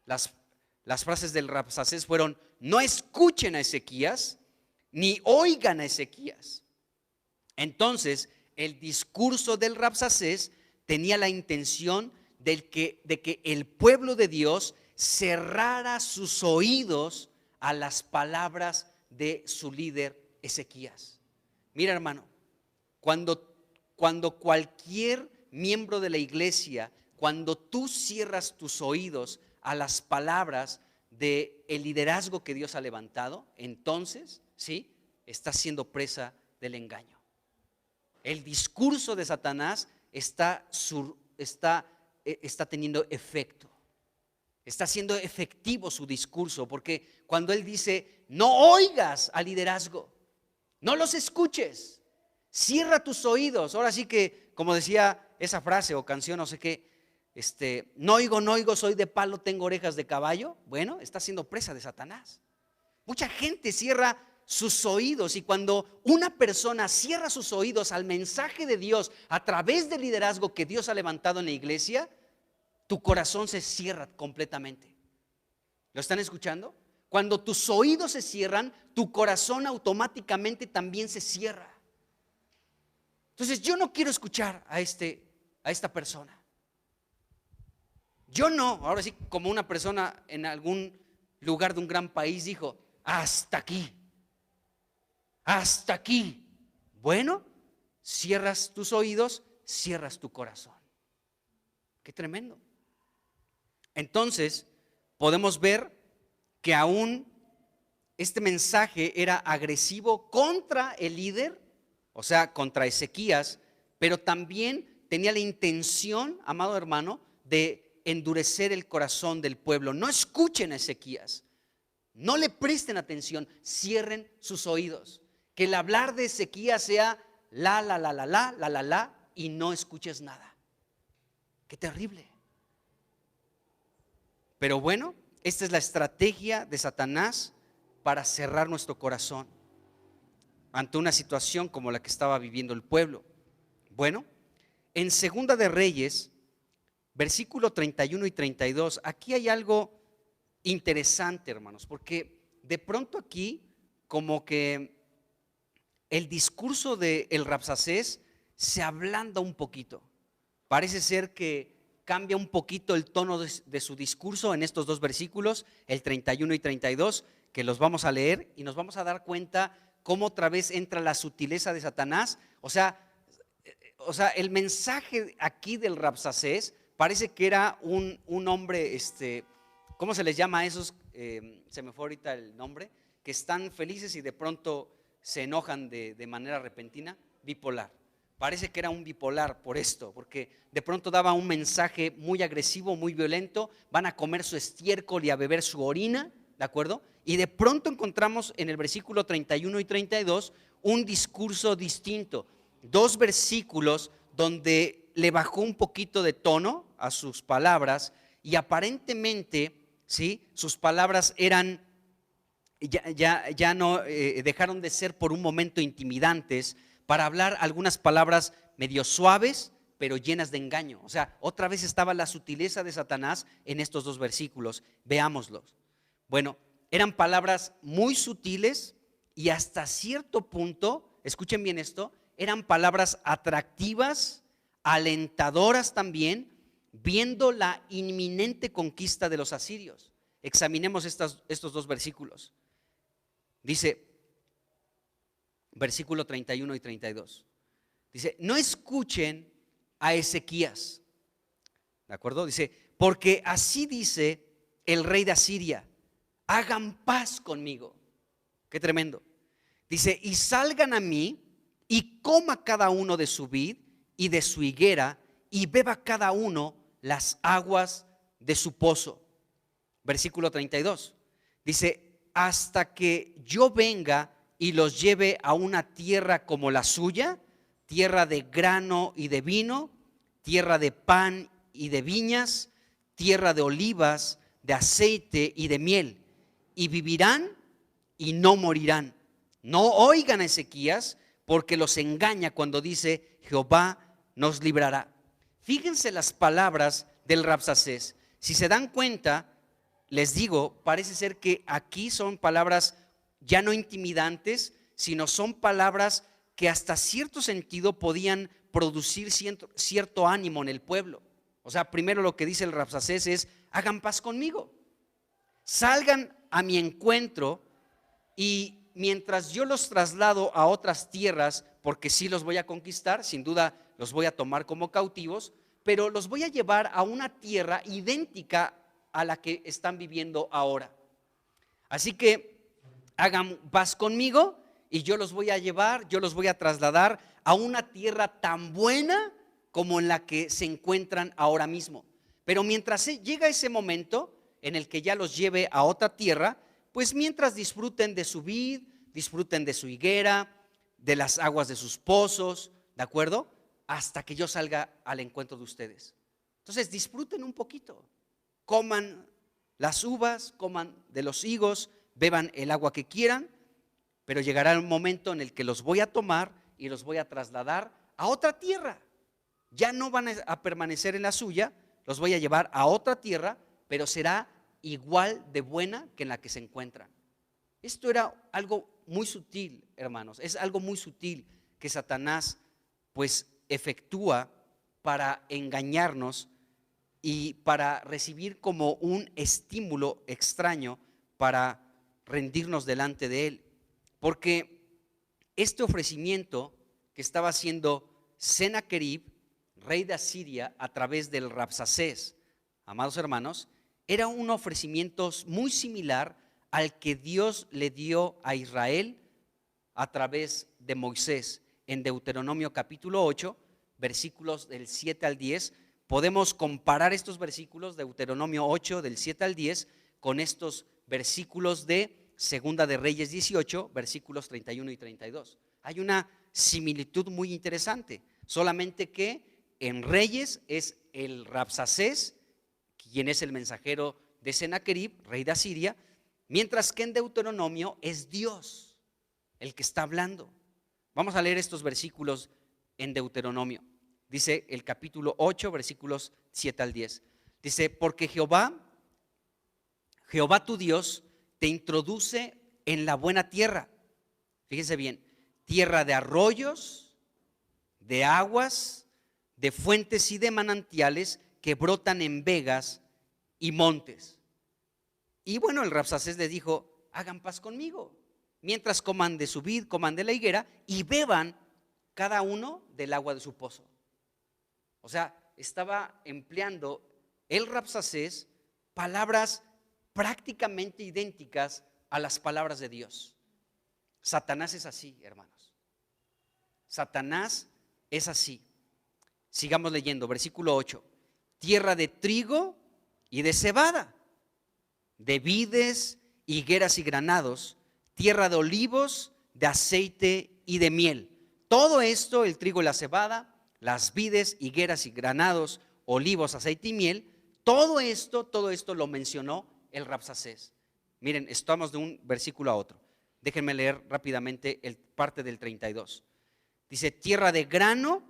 las frases del Rabsacés fueron: no escuchen a Ezequías, ni oigan a Ezequías. Entonces, el discurso del Rabsacés tenía la intención de que el pueblo de Dios cerrara sus oídos a las palabras de su líder Ezequías. Mira, hermano, cuando cualquier miembro de la iglesia, cuando tú cierras tus oídos a las palabras del liderazgo que Dios ha levantado, entonces, ¿sí?, estás siendo presa del engaño. El discurso de Satanás está teniendo efecto. Está siendo efectivo su discurso, porque cuando él dice: no oigas al liderazgo, no los escuches, cierra tus oídos. Ahora sí que, como decía esa frase o canción, no sé qué, no oigo, soy de palo, tengo orejas de caballo. Bueno, está siendo presa de Satanás. Mucha gente cierra sus oídos, y cuando una persona cierra sus oídos al mensaje de Dios a través del liderazgo que Dios ha levantado en la iglesia, tu corazón se cierra completamente. ¿Lo están escuchando? Cuando tus oídos se cierran, tu corazón automáticamente también se cierra. Entonces, yo no quiero escuchar a esta persona. Yo no, ahora sí, como una persona en algún lugar de un gran país dijo: hasta aquí, hasta aquí. Bueno, cierras tus oídos, cierras tu corazón. Qué tremendo. Entonces, podemos ver que aún este mensaje era agresivo contra el líder, o sea, contra Ezequías, pero también tenía la intención, amado hermano, de endurecer el corazón del pueblo. No escuchen a Ezequías, no le presten atención, cierren sus oídos. Que el hablar de Ezequías sea la, y no escuches nada. Qué terrible. Pero bueno, esta es la estrategia de Satanás para cerrar nuestro corazón ante una situación como la que estaba viviendo el pueblo. Bueno, en Segunda de Reyes, versículo 31 y 32, aquí hay algo interesante, hermanos, porque de pronto aquí como que el discurso del Rabsacés se ablanda un poquito. Parece ser que cambia un poquito el tono de su discurso en estos dos versículos, el 31 y 32, que los vamos a leer y nos vamos a dar cuenta cómo otra vez entra la sutileza de Satanás. O sea, el mensaje aquí del Rabsacés parece que era un hombre, ¿cómo se les llama a esos? Se me fue ahorita el nombre, que están felices y de pronto se enojan de manera repentina. Bipolar. Parece que era un bipolar por esto, porque de pronto daba un mensaje muy agresivo, muy violento. Van a comer su estiércol y a beber su orina, ¿de acuerdo? Y de pronto encontramos en el versículo 31 y 32 un discurso distinto. Dos versículos donde le bajó un poquito de tono a sus palabras, y aparentemente, ¿sí?, sus palabras eran ya no dejaron de ser por un momento intimidantes, para hablar algunas palabras medio suaves pero llenas de engaño. O sea, otra vez estaba la sutileza de Satanás en estos dos versículos. Veámoslos. Bueno, eran palabras muy sutiles y hasta cierto punto, escuchen bien esto, eran palabras atractivas, alentadoras también, viendo la inminente conquista de los asirios. Examinemos estos dos versículos. Dice, versículo 31 y 32. Dice: no escuchen a Ezequías. ¿De acuerdo? Dice: porque así dice el rey de Asiria: hagan paz conmigo. Qué tremendo. Dice: y salgan a mí y coma cada uno de su vid y de su higuera, y beba cada uno las aguas de su pozo. Versículo 32. Dice: hasta que yo venga y los lleve a una tierra como la suya, tierra de grano y de vino, tierra de pan y de viñas, tierra de olivas, de aceite y de miel, y vivirán y no morirán. No oigan a Ezequías, porque los engaña cuando dice: Jehová nos librará. Fíjense las palabras del Rabsacés. Si se dan cuenta, les digo, parece ser que aquí son palabras ya no intimidantes, sino son palabras que hasta cierto sentido podían producir cierto ánimo en el pueblo. O sea, primero lo que dice el Rabsacés es: hagan paz conmigo, salgan a mi encuentro, y mientras yo los traslado a otras tierras, porque sí los voy a conquistar, sin duda los voy a tomar como cautivos, pero los voy a llevar a una tierra idéntica a la que están viviendo ahora. Así que hagan paz conmigo y yo los voy a llevar, yo los voy a trasladar a una tierra tan buena como en la que se encuentran ahora mismo. Pero mientras llega ese momento en el que ya los lleve a otra tierra, pues mientras disfruten de su vid, disfruten de su higuera, de las aguas de sus pozos, ¿de acuerdo? Hasta que yo salga al encuentro de ustedes. Entonces disfruten un poquito, coman las uvas, coman de los higos, beban el agua que quieran, pero llegará un momento en el que los voy a tomar y los voy a trasladar a otra tierra. Ya no van a permanecer en la suya, los voy a llevar a otra tierra, pero será igual de buena que en la que se encuentran. Esto era algo muy sutil, hermanos, es algo muy sutil que Satanás pues efectúa para engañarnos y para recibir como un estímulo extraño para rendirnos delante de él. Porque este ofrecimiento que estaba haciendo Sennacherib, rey de Asiria, a través del Rabsacés, amados hermanos, era un ofrecimiento muy similar al que Dios le dio a Israel a través de Moisés. En Deuteronomio capítulo 8, versículos del 7 al 10, podemos comparar estos versículos, Deuteronomio 8 del 7 al 10, con estos versículos de Segunda de Reyes 18, versículos 31 y 32. Hay una similitud muy interesante, solamente que en Reyes es el Rabsacés quien es el mensajero de Sennacherib, rey de Asiria, mientras que en Deuteronomio es Dios el que está hablando. Vamos a leer estos versículos en Deuteronomio. Dice el capítulo 8, versículos 7 al 10. Dice: porque Jehová tu Dios te introduce en la buena tierra. Fíjense bien, tierra de arroyos, de aguas, de fuentes y de manantiales que brotan en vegas y montes. Y bueno, el Rabsacés le dijo: hagan paz conmigo, mientras coman de su vid, coman de la higuera y beban cada uno del agua de su pozo. O sea, estaba empleando el Rabsacés palabras prácticamente idénticas a las palabras de Dios. Satanás es así, hermanos. Satanás es así. Sigamos leyendo, versículo 8. Tierra de trigo y de cebada, de vides, higueras y granados, tierra de olivos, de aceite y de miel. Todo esto, el trigo y la cebada, las vides, higueras y granados, olivos, aceite y miel, todo esto lo mencionó el Rabsacés. Miren, estamos de un versículo a otro. Déjenme leer rápidamente parte del 32. Dice: tierra de grano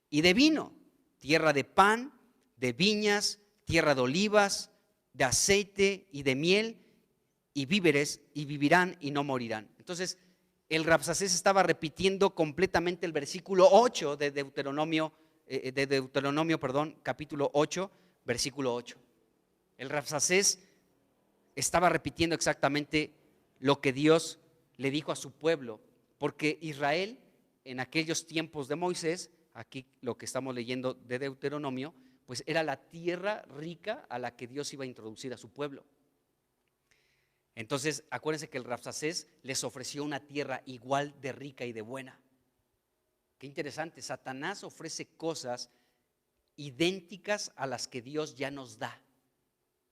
y de vino, tierra de pan, de viñas, tierra de olivas, de aceite y de miel, y víveres, y vivirán y no morirán. Entonces, el Rabsacés estaba repitiendo completamente el versículo 8 de Deuteronomio, capítulo 8, versículo 8. El Rabsacés estaba repitiendo exactamente lo que Dios le dijo a su pueblo, porque Israel en aquellos tiempos de Moisés, aquí lo que estamos leyendo de Deuteronomio, pues era la tierra rica a la que Dios iba a introducir a su pueblo. Entonces, acuérdense que el Rabsacés les ofreció una tierra igual de rica y de buena. Qué interesante, Satanás ofrece cosas idénticas a las que Dios ya nos da.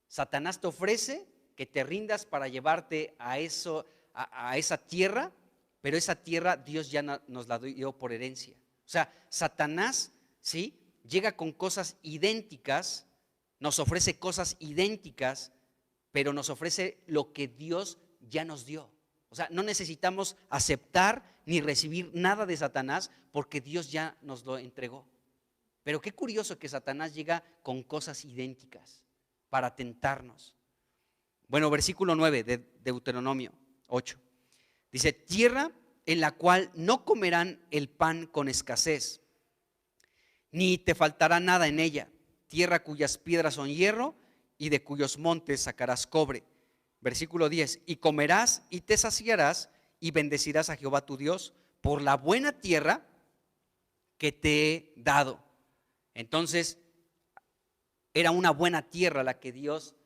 Satanás te ofrece que te rindas para llevarte a esa tierra, pero esa tierra Dios ya nos la dio por herencia. O sea, Satanás, ¿sí?, llega con cosas idénticas, nos ofrece cosas idénticas, pero nos ofrece lo que Dios ya nos dio. O sea, no necesitamos aceptar ni recibir nada de Satanás porque Dios ya nos lo entregó. Pero qué curioso que Satanás llega con cosas idénticas para tentarnos. Bueno, versículo 9 de Deuteronomio 8. Dice, tierra en la cual no comerán el pan con escasez, ni te faltará nada en ella. Tierra cuyas piedras son hierro y de cuyos montes sacarás cobre. Versículo 10, y comerás y te saciarás y bendecirás a Jehová tu Dios por la buena tierra que te he dado. Entonces, era una buena tierra la que Dios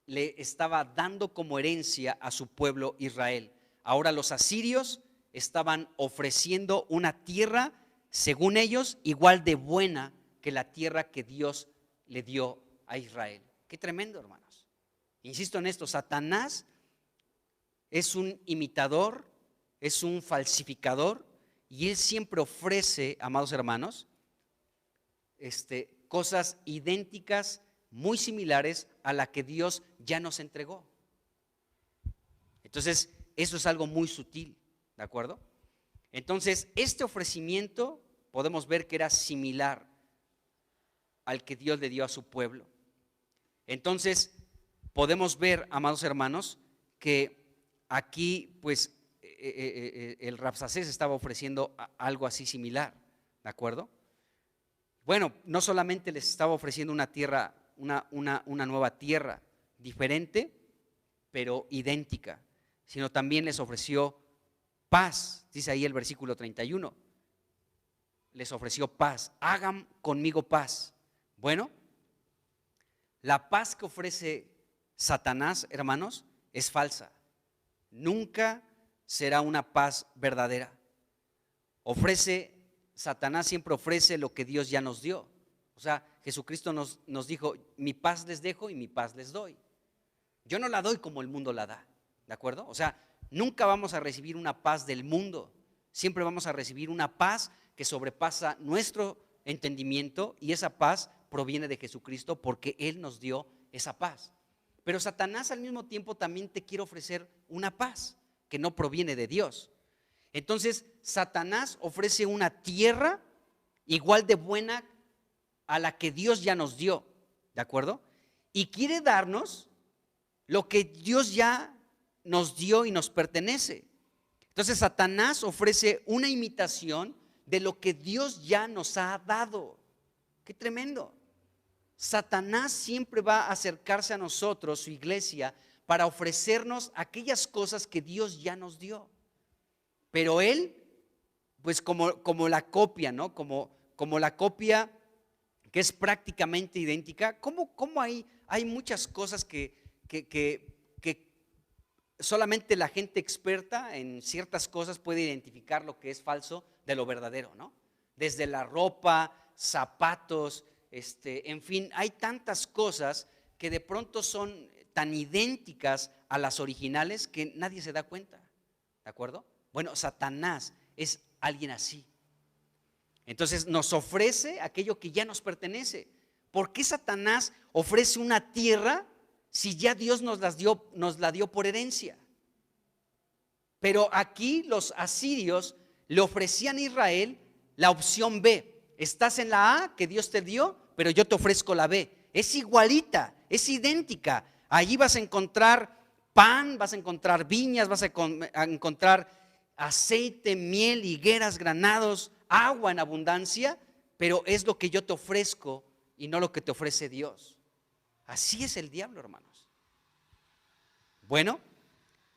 le estaba dando como herencia a su pueblo Israel. Ahora los asirios estaban ofreciendo una tierra, según ellos, igual de buena que la tierra que Dios le dio a Israel. Qué tremendo, hermanos. Insisto en esto, Satanás es un imitador, es un falsificador, y él siempre ofrece, amados hermanos, cosas idénticas, muy similares a la que Dios ya nos entregó. Entonces, eso es algo muy sutil, ¿de acuerdo? Entonces, este ofrecimiento podemos ver que era similar al que Dios le dio a su pueblo. Entonces, podemos ver, amados hermanos, que aquí pues el Rabsacés estaba ofreciendo algo así similar, ¿de acuerdo? Bueno, no solamente les estaba ofreciendo una tierra, una nueva tierra diferente, pero idéntica, sino también les ofreció paz. Dice ahí el versículo 31, les ofreció paz. Hagan conmigo paz. Bueno, la paz que ofrece Satanás, hermanos, es falsa. Nunca será una paz verdadera. Satanás siempre ofrece lo que Dios ya nos dio. O sea, Jesucristo nos dijo, mi paz les dejo y mi paz les doy. Yo no la doy como el mundo la da, ¿de acuerdo? O sea, nunca vamos a recibir una paz del mundo. Siempre vamos a recibir una paz que sobrepasa nuestro entendimiento, y esa paz proviene de Jesucristo porque Él nos dio esa paz. Pero Satanás al mismo tiempo también te quiere ofrecer una paz que no proviene de Dios. Entonces, Satanás ofrece una tierra igual de buena a la que Dios ya nos dio, ¿de acuerdo? Y quiere darnos lo que Dios ya nos dio y nos pertenece. Entonces, Satanás ofrece una imitación de lo que Dios ya nos ha dado. ¡Qué tremendo! Satanás siempre va a acercarse a nosotros, su iglesia, para ofrecernos aquellas cosas que Dios ya nos dio. Pero él, pues como la copia, ¿no? Como la copia que es prácticamente idéntica. ¿Cómo hay muchas cosas que solamente la gente experta en ciertas cosas puede identificar lo que es falso de lo verdadero, ¿no? Desde la ropa, zapatos, en fin, hay tantas cosas que de pronto son tan idénticas a las originales que nadie se da cuenta, ¿de acuerdo? Bueno, Satanás es alguien así. Entonces nos ofrece aquello que ya nos pertenece. ¿Por qué Satanás ofrece una tierra si ya Dios nos la dio por herencia? Pero aquí los asirios le ofrecían a Israel la opción B. Estás en la A que Dios te dio, pero yo te ofrezco la B. Es igualita, es idéntica. Allí vas a encontrar pan, vas a encontrar viñas, vas a encontrar aceite, miel, higueras, granados, agua en abundancia, pero es lo que yo te ofrezco y no lo que te ofrece Dios. Así es el diablo, hermanos. Bueno,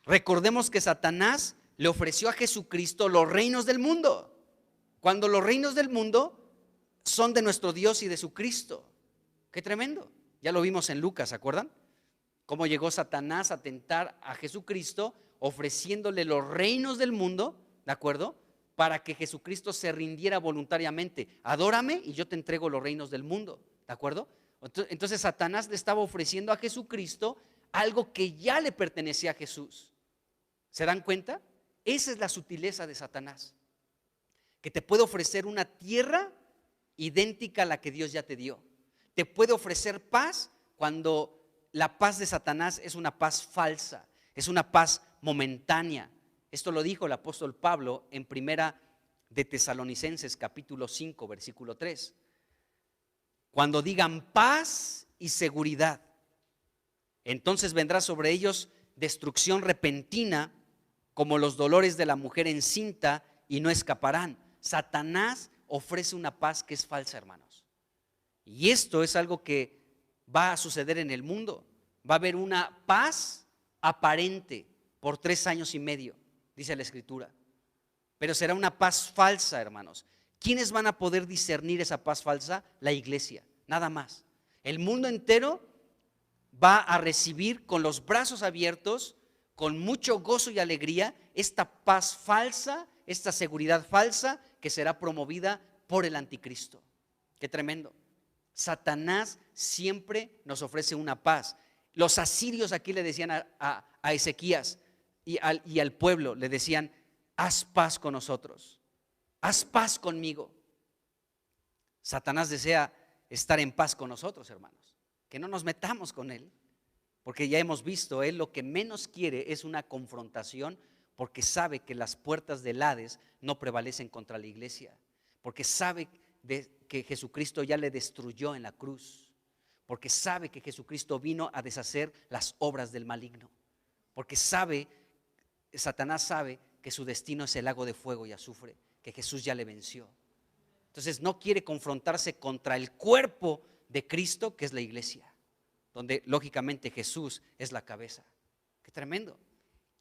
recordemos que Satanás le ofreció a Jesucristo los reinos del mundo, cuando los reinos del mundo son de nuestro Dios y de su Cristo. Qué tremendo. Ya lo vimos en Lucas, ¿se acuerdan? Cómo llegó Satanás a tentar a Jesucristo ofreciéndole los reinos del mundo, ¿de acuerdo? Para que Jesucristo se rindiera voluntariamente. Adórame y yo te entrego los reinos del mundo, ¿de acuerdo? Entonces Satanás le estaba ofreciendo a Jesucristo algo que ya le pertenecía a Jesús. ¿Se dan cuenta? Esa es la sutileza de Satanás, que te puede ofrecer una tierra idéntica a la que Dios ya te dio. Te puede ofrecer paz cuando la paz de Satanás es una paz falsa, es una paz momentánea, Esto lo dijo el apóstol Pablo en primera de Tesalonicenses capítulo 5 versículo 3. Cuando digan paz y seguridad, entonces vendrá sobre ellos destrucción repentina como los dolores de la mujer encinta y no escaparán. Satanás ofrece una paz que es falsa, hermanos. Y esto es algo que va a suceder en el mundo. Va a haber una paz aparente por 3 años y medio, dice la Escritura. Pero será una paz falsa, hermanos. ¿Quiénes van a poder discernir esa paz falsa? La iglesia, nada más. El mundo entero va a recibir con los brazos abiertos, con mucho gozo y alegría, esta paz falsa, esta seguridad falsa que será promovida por el anticristo. Qué tremendo. Satanás siempre nos ofrece una paz. Los asirios aquí le decían a Ezequías y al pueblo, le decían: haz paz con nosotros, haz paz conmigo. Satanás desea estar en paz con nosotros, hermanos, que no nos metamos con él, porque ya hemos visto, él lo que menos quiere es una confrontación, porque sabe que las puertas del Hades no prevalecen contra la iglesia, porque sabe que Jesucristo ya le destruyó en la cruz, porque sabe que Jesucristo vino a deshacer las obras del maligno, porque Satanás sabe que su destino es el lago de fuego y azufre, que Jesús ya le venció. Entonces no quiere confrontarse contra el cuerpo de Cristo, que es la iglesia, donde lógicamente Jesús es la cabeza. Qué tremendo.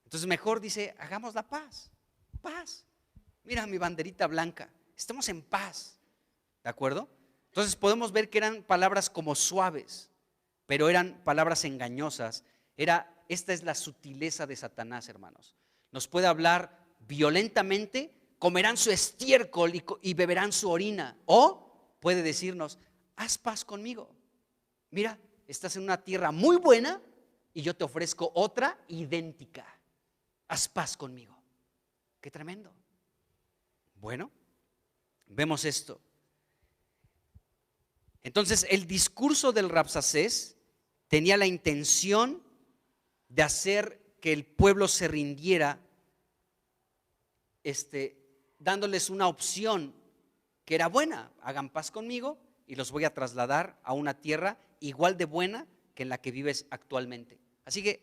Entonces mejor dice: hagamos la paz. Paz. Mira mi banderita blanca, estamos en paz. ¿De acuerdo? Entonces podemos ver que eran palabras como suaves, pero eran palabras engañosas. Esta es la sutileza de Satanás, hermanos. Nos puede hablar violentamente: comerán su estiércol y beberán su orina. O puede decirnos: haz paz conmigo. Mira, estás en una tierra muy buena y yo te ofrezco otra idéntica. Haz paz conmigo. Qué tremendo. Bueno, vemos esto. Entonces el discurso del Rabsacés tenía la intención de hacer que el pueblo se rindiera, dándoles una opción que era buena: hagan paz conmigo y los voy a trasladar a una tierra igual de buena que en la que vives actualmente. Así que,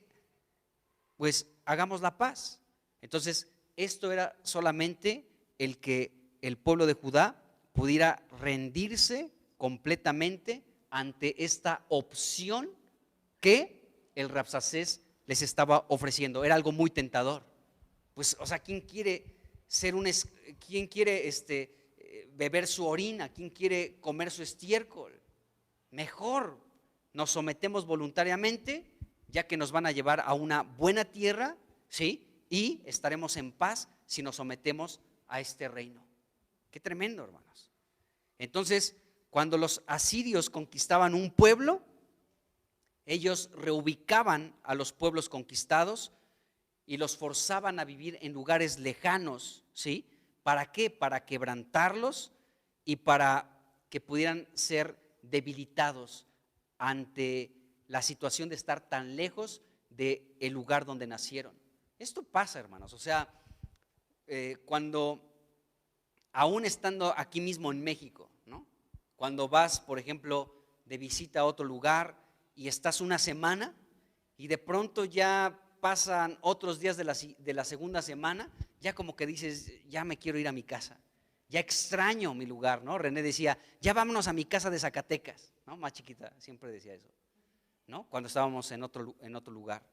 pues, hagamos la paz. Entonces, esto era solamente el que el pueblo de Judá pudiera rendirse completamente ante esta opción que el Rabsacés les estaba ofreciendo. Era algo muy tentador. Pues, o sea, ¿quién quiere beber su orina? ¿Quién quiere comer su estiércol? Mejor nos sometemos voluntariamente, ya que nos van a llevar a una buena tierra, ¿sí? Y estaremos en paz si nos sometemos a este reino. Qué tremendo, hermanos. Entonces, cuando los asirios conquistaban un pueblo, ellos reubicaban a los pueblos conquistados y los forzaban a vivir en lugares lejanos, ¿sí? ¿Para qué? Para quebrantarlos y para que pudieran ser debilitados ante la situación de estar tan lejos del lugar donde nacieron. Esto pasa, hermanos. O sea, cuando, aún estando aquí mismo en México, ¿no? Cuando vas, por ejemplo, de visita a otro lugar y estás una semana y de pronto ya pasan otros días de la segunda semana, ya como que dices: ya me quiero ir a mi casa, ya extraño mi lugar, ¿no? René decía: ya vámonos a mi casa de Zacatecas, ¿no? Más chiquita, siempre decía eso, ¿no? Cuando estábamos en otro lugar.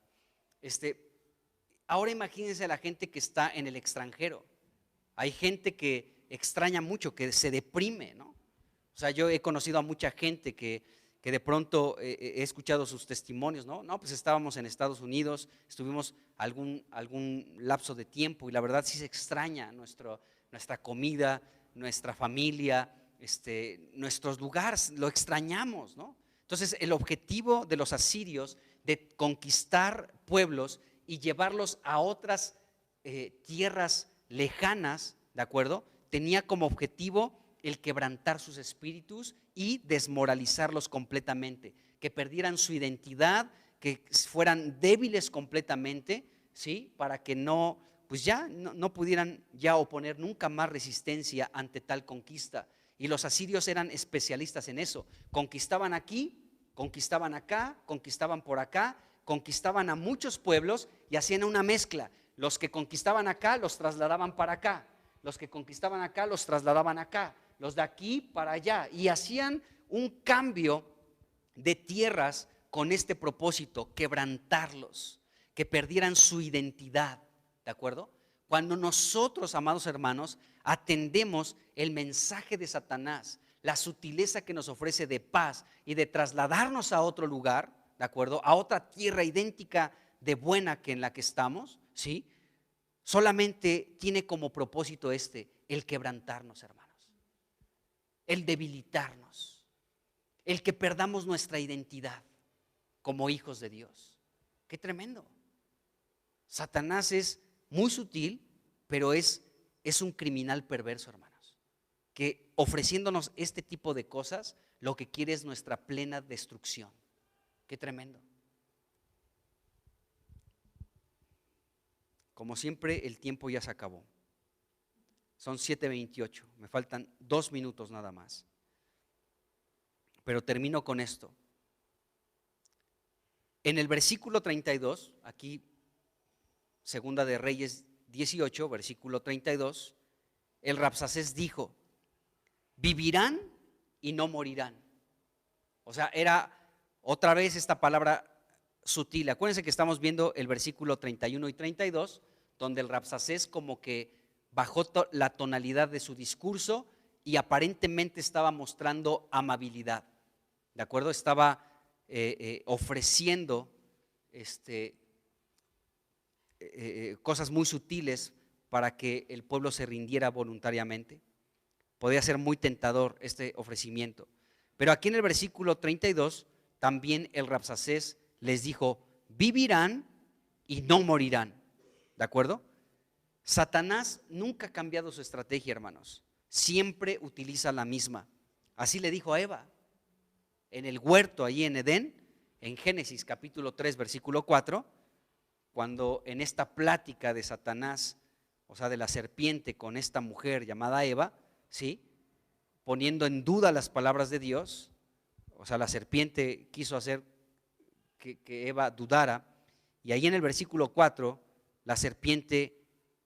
Ahora imagínense a la gente que está en el extranjero. Hay gente que extraña mucho, que se deprime, ¿no? O sea, yo he conocido a mucha gente que de pronto he escuchado sus testimonios, ¿no? No, pues estábamos en Estados Unidos, estuvimos algún lapso de tiempo y la verdad sí se extraña nuestra comida, nuestra familia, nuestros lugares, lo extrañamos, ¿no? Entonces el objetivo de los asirios de conquistar pueblos y llevarlos a otras tierras lejanas, ¿de acuerdo? Tenía como objetivo el quebrantar sus espíritus y desmoralizarlos completamente, que perdieran su identidad, que fueran débiles completamente, ¿sí? Para que no pues ya no pudieran ya oponer nunca más resistencia ante tal conquista. Y los asirios eran especialistas en eso. Conquistaban aquí, conquistaban acá, conquistaban por acá, conquistaban a muchos pueblos y hacían una mezcla. Los que conquistaban acá los trasladaban para acá, los que conquistaban acá los trasladaban acá, los de aquí para allá, y hacían un cambio de tierras con este propósito: quebrantarlos, que perdieran su identidad. ¿De acuerdo? Cuando nosotros, amados hermanos, atendemos el mensaje de Satanás, la sutileza que nos ofrece de paz y de trasladarnos a otro lugar, ¿de acuerdo? A otra tierra idéntica de buena que en la que estamos, ¿sí? Solamente tiene como propósito el quebrantarnos, hermanos, el debilitarnos, el que perdamos nuestra identidad como hijos de Dios. ¡Qué tremendo! Satanás es muy sutil, pero es un criminal perverso, hermanos, que ofreciéndonos este tipo de cosas, lo que quiere es nuestra plena destrucción. ¡Qué tremendo! Como siempre, el tiempo ya se acabó. Son 7:28, me faltan 2 minutos nada más. Pero termino con esto. En el versículo 32, aquí Segunda de Reyes 18, versículo 32, el Rabsacés dijo: vivirán y no morirán. O sea, era otra vez esta palabra sutil. Acuérdense que estamos viendo el versículo 31 y 32, donde el Rabsacés como que bajó la tonalidad de su discurso y aparentemente estaba mostrando amabilidad. ¿De acuerdo? Estaba ofreciendo cosas muy sutiles para que el pueblo se rindiera voluntariamente. Podía ser muy tentador este ofrecimiento. Pero aquí en el versículo 32 también el Rabsacés les dijo: vivirán y no morirán. ¿De acuerdo? Satanás nunca ha cambiado su estrategia, hermanos. Siempre utiliza la misma. Así le dijo a Eva en el huerto, allí en Edén, en Génesis capítulo 3, versículo 4, cuando en esta plática de Satanás, o sea, de la serpiente con esta mujer llamada Eva, ¿sí?, poniendo en duda las palabras de Dios, o sea, la serpiente quiso hacer que Eva dudara, y ahí en el versículo 4, la serpiente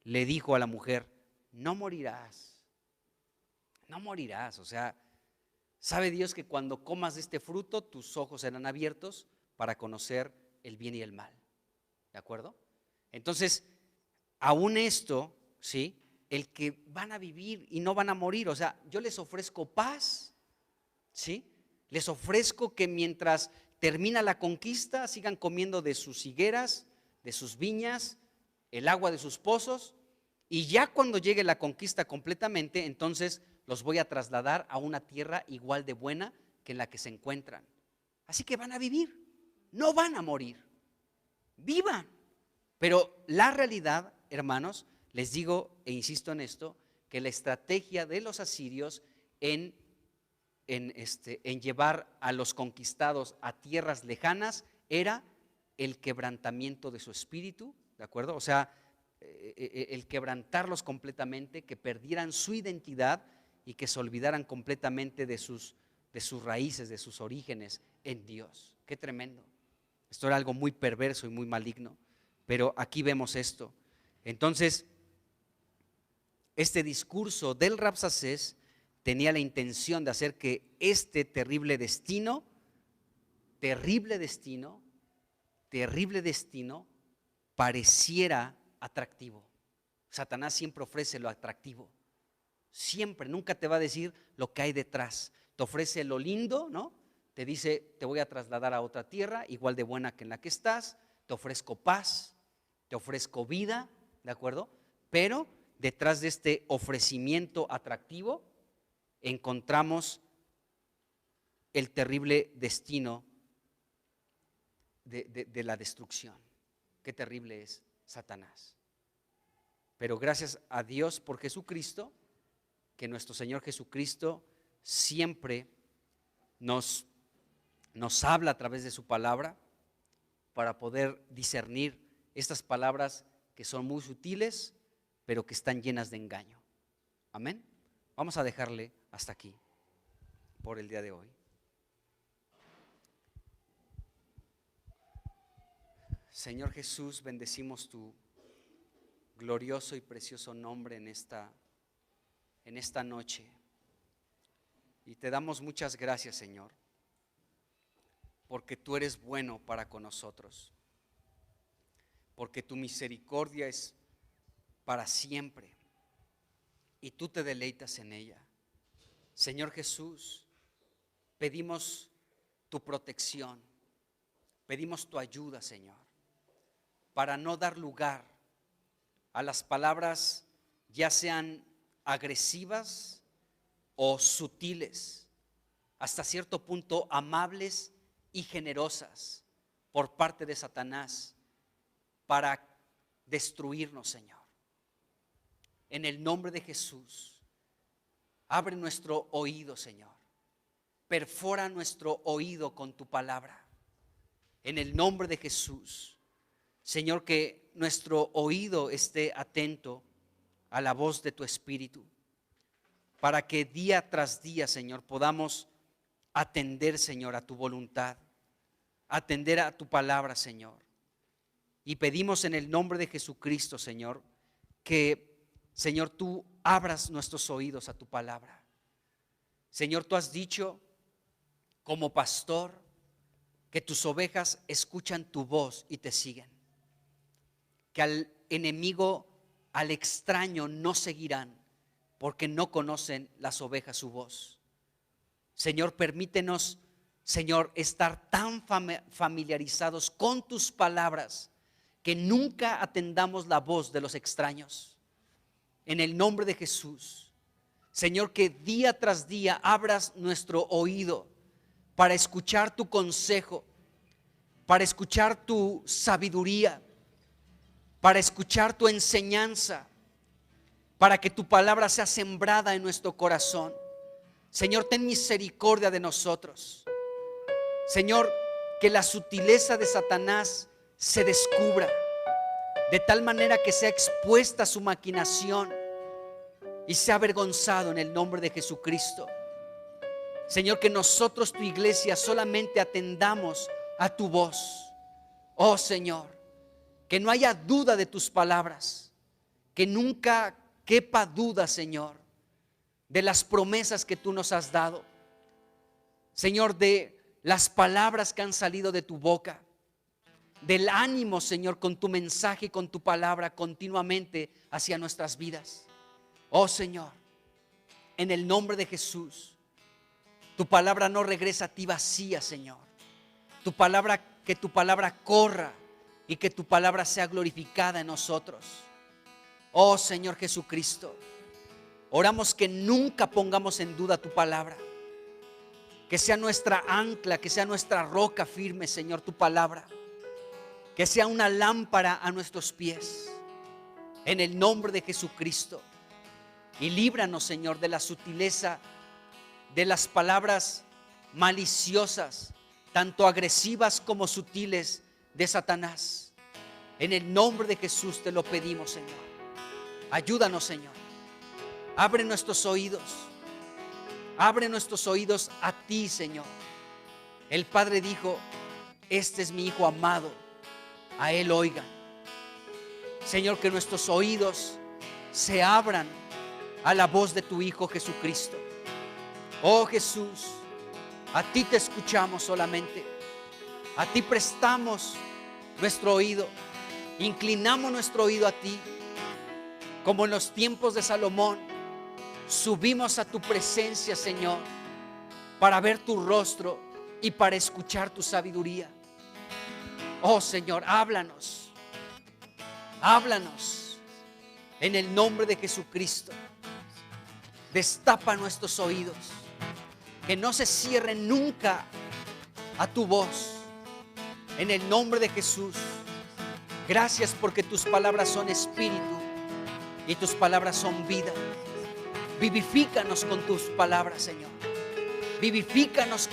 le dijo a la mujer: no morirás, no morirás. O sea, sabe Dios que cuando comas de este fruto, tus ojos serán abiertos para conocer el bien y el mal. ¿De acuerdo? Entonces, aún esto, ¿sí?, el que van a vivir y no van a morir, o sea, yo les ofrezco paz, ¿sí? Les ofrezco que mientras termina la conquista sigan comiendo de sus higueras, de sus viñas, el agua de sus pozos, y ya cuando llegue la conquista completamente, entonces los voy a trasladar a una tierra igual de buena que en la que se encuentran. Así que van a vivir, no van a morir, vivan. Pero la realidad, hermanos, les digo e insisto en esto, que la estrategia de los asirios en llevar a los conquistados a tierras lejanas era el quebrantamiento de su espíritu, ¿de acuerdo? O sea, el quebrantarlos completamente, que perdieran su identidad y que se olvidaran completamente de sus raíces, de sus orígenes en Dios. Qué tremendo. Esto era algo muy perverso y muy maligno, pero aquí vemos esto. Entonces, este discurso del Rabsacés tenía la intención de hacer que este terrible destino pareciera atractivo. Satanás siempre ofrece lo atractivo, siempre, nunca te va a decir lo que hay detrás. Te ofrece lo lindo, ¿no? Te dice: te voy a trasladar a otra tierra igual de buena que en la que estás, te ofrezco paz, te ofrezco vida, ¿de acuerdo? Pero detrás de este ofrecimiento atractivo encontramos el terrible destino de la destrucción. Qué terrible es Satanás. Pero gracias a Dios por Jesucristo, que nuestro Señor Jesucristo siempre nos habla a través de su palabra para poder discernir estas palabras que son muy sutiles, pero que están llenas de engaño. Amén. Vamos a dejarle hasta aquí por el día de hoy. Señor Jesús, bendecimos tu glorioso y precioso nombre en esta noche. Y te damos muchas gracias, Señor, porque tú eres bueno para con nosotros, porque tu misericordia es para siempre y tú te deleitas en ella. Señor Jesús, pedimos tu protección, pedimos tu ayuda, Señor, para no dar lugar a las palabras, ya sean agresivas o sutiles, hasta cierto punto amables y generosas por parte de Satanás para destruirnos, Señor. En el nombre de Jesús, abre nuestro oído, Señor. Perfora nuestro oído con tu palabra. En el nombre de Jesús, Señor, que nuestro oído esté atento a la voz de tu Espíritu, para que día tras día, Señor, podamos atender, Señor, a tu voluntad, atender a tu palabra, Señor. Y pedimos en el nombre de Jesucristo, Señor, que, Señor, tú abras nuestros oídos a tu palabra. Señor, tú has dicho como pastor que tus ovejas escuchan tu voz y te siguen, que al enemigo, al extraño no seguirán, porque no conocen las ovejas su voz. Señor, permítenos, Señor, estar tan familiarizados con tus palabras que nunca atendamos la voz de los extraños. En el nombre de Jesús, Señor, que día tras día abras nuestro oído para escuchar tu consejo, para escuchar tu sabiduría, para escuchar tu enseñanza, para que tu palabra sea sembrada en nuestro corazón. Señor, ten misericordia de nosotros. Señor, que la sutileza de Satanás se descubra, de tal manera que sea expuesta su maquinación y sea avergonzado en el nombre de Jesucristo. Señor, que nosotros, tu iglesia, solamente atendamos a tu voz. Oh Señor, que no haya duda de tus palabras, que nunca quepa duda, Señor, de las promesas que tú nos has dado. Señor, de las palabras que han salido de tu boca, del ánimo, Señor, con tu mensaje y con tu palabra continuamente hacia nuestras vidas. Oh Señor, en el nombre de Jesús, tu palabra no regresa a ti vacía, Señor. Tu palabra, que tu palabra corra y que tu palabra sea glorificada en nosotros. Oh Señor Jesucristo, oramos que nunca pongamos en duda tu palabra, que sea nuestra ancla, que sea nuestra roca firme, Señor, tu palabra, que sea una lámpara a nuestros pies, en el nombre de Jesucristo. Y líbranos, Señor, de la sutileza de las palabras maliciosas, tanto agresivas como sutiles, de Satanás. En el nombre de Jesús te lo pedimos, Señor. Ayúdanos, Señor. Abre nuestros oídos. Abre nuestros oídos a ti, Señor. El Padre dijo: este es mi Hijo amado, a Él oigan. Señor, que nuestros oídos se abran a la voz de tu Hijo Jesucristo. Oh Jesús, a ti te escuchamos solamente. A ti prestamos nuestro oído. Inclinamos nuestro oído a ti. Como en los tiempos de Salomón, subimos a tu presencia, Señor, para ver tu rostro y para escuchar tu sabiduría. Oh Señor, háblanos. Háblanos en el nombre de Jesucristo. Destapa nuestros oídos, que no se cierren nunca a tu voz. En el nombre de Jesús, gracias porque tus palabras son espíritu y tus palabras son vida. Vivifícanos con tus palabras, Señor. Vivifícanos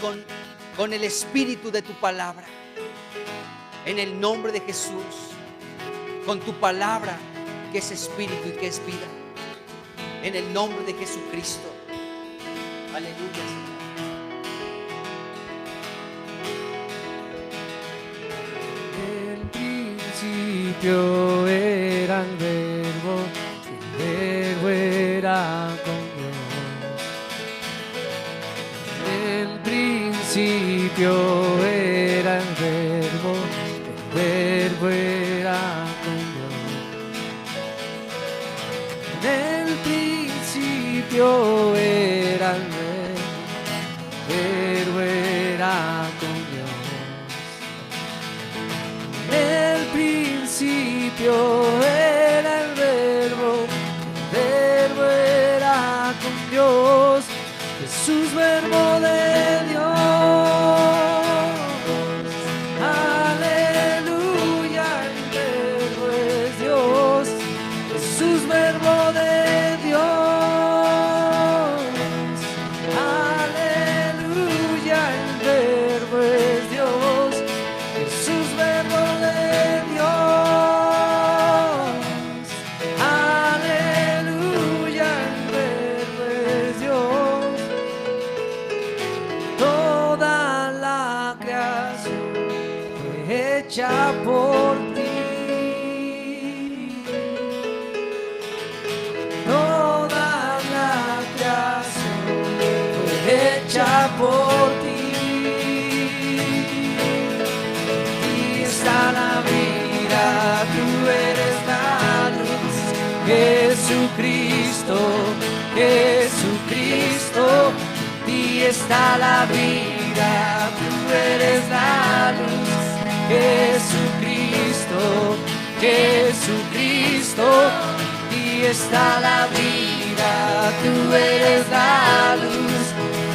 con el espíritu de tu palabra. En el nombre de Jesús, con tu palabra que es espíritu y que es vida. En el nombre de Jesucristo. Aleluya, Señor. En el principio era el verbo era con Dios. En el principio era el verbo era con Dios. En el principio era el verbo era con Dios. En el principio era el verbo era con Dios, Jesús, verbo de Dios. Aleluya, el verbo es Dios, Jesús, verbo de Dios. Aleluya, el verbo es Dios, Jesús, verbo de Dios. Aleluya, el verbo es Dios. Toda la creación fue hecha por ti. Toda la creación fue hecha por ti. Y está la vida, tú eres la luz. Jesucristo, Jesucristo, y está la vida, tú eres la luz. Jesucristo, Jesucristo, y está la vida, tú eres la luz.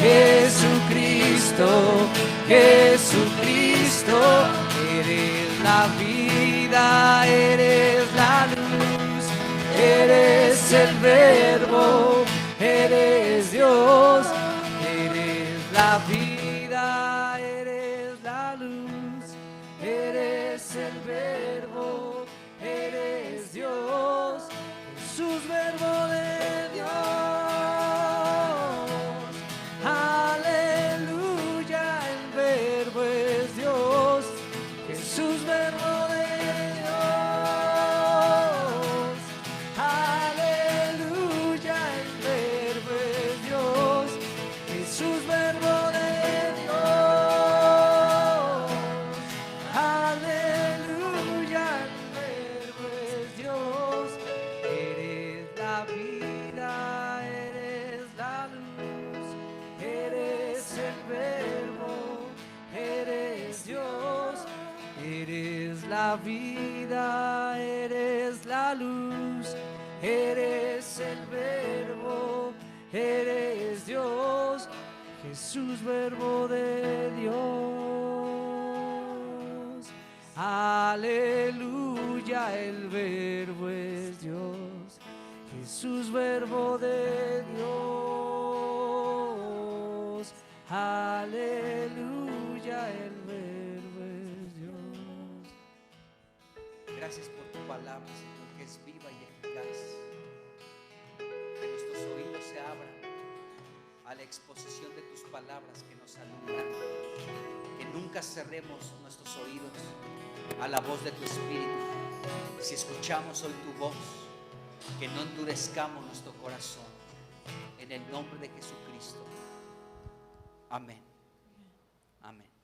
Jesucristo, Jesucristo, eres la vida, eres la luz, eres el verbo, eres Dios, eres la vida, eres la luz, eres el verbo, eres Dios, Jesús, verbo de Dios. Aleluya, el verbo es Dios, Jesús, verbo de Dios. Aleluya, el verbo es Dios, Jesús, verbo de Dios. Aleluya, el verbo es Dios. Eres la vida, eres la luz, eres el verbo, eres Dios. Eres la vida, eres la luz, eres el verbo, eres Dios, Jesús, verbo de Dios. Aleluya, el verbo es Dios, Jesús, verbo de Dios. Aleluya, el verbo es Dios. Gracias por tu palabra, Señor, que es viva y eficaz. Que nuestros oídos se abran a la exposición de tus palabras que nos alumbran. Que nunca cerremos nuestros oídos a la voz de tu Espíritu. Si escuchamos hoy tu voz, que no endurezcamos nuestro corazón. En el nombre de Jesucristo. Amén. Amén.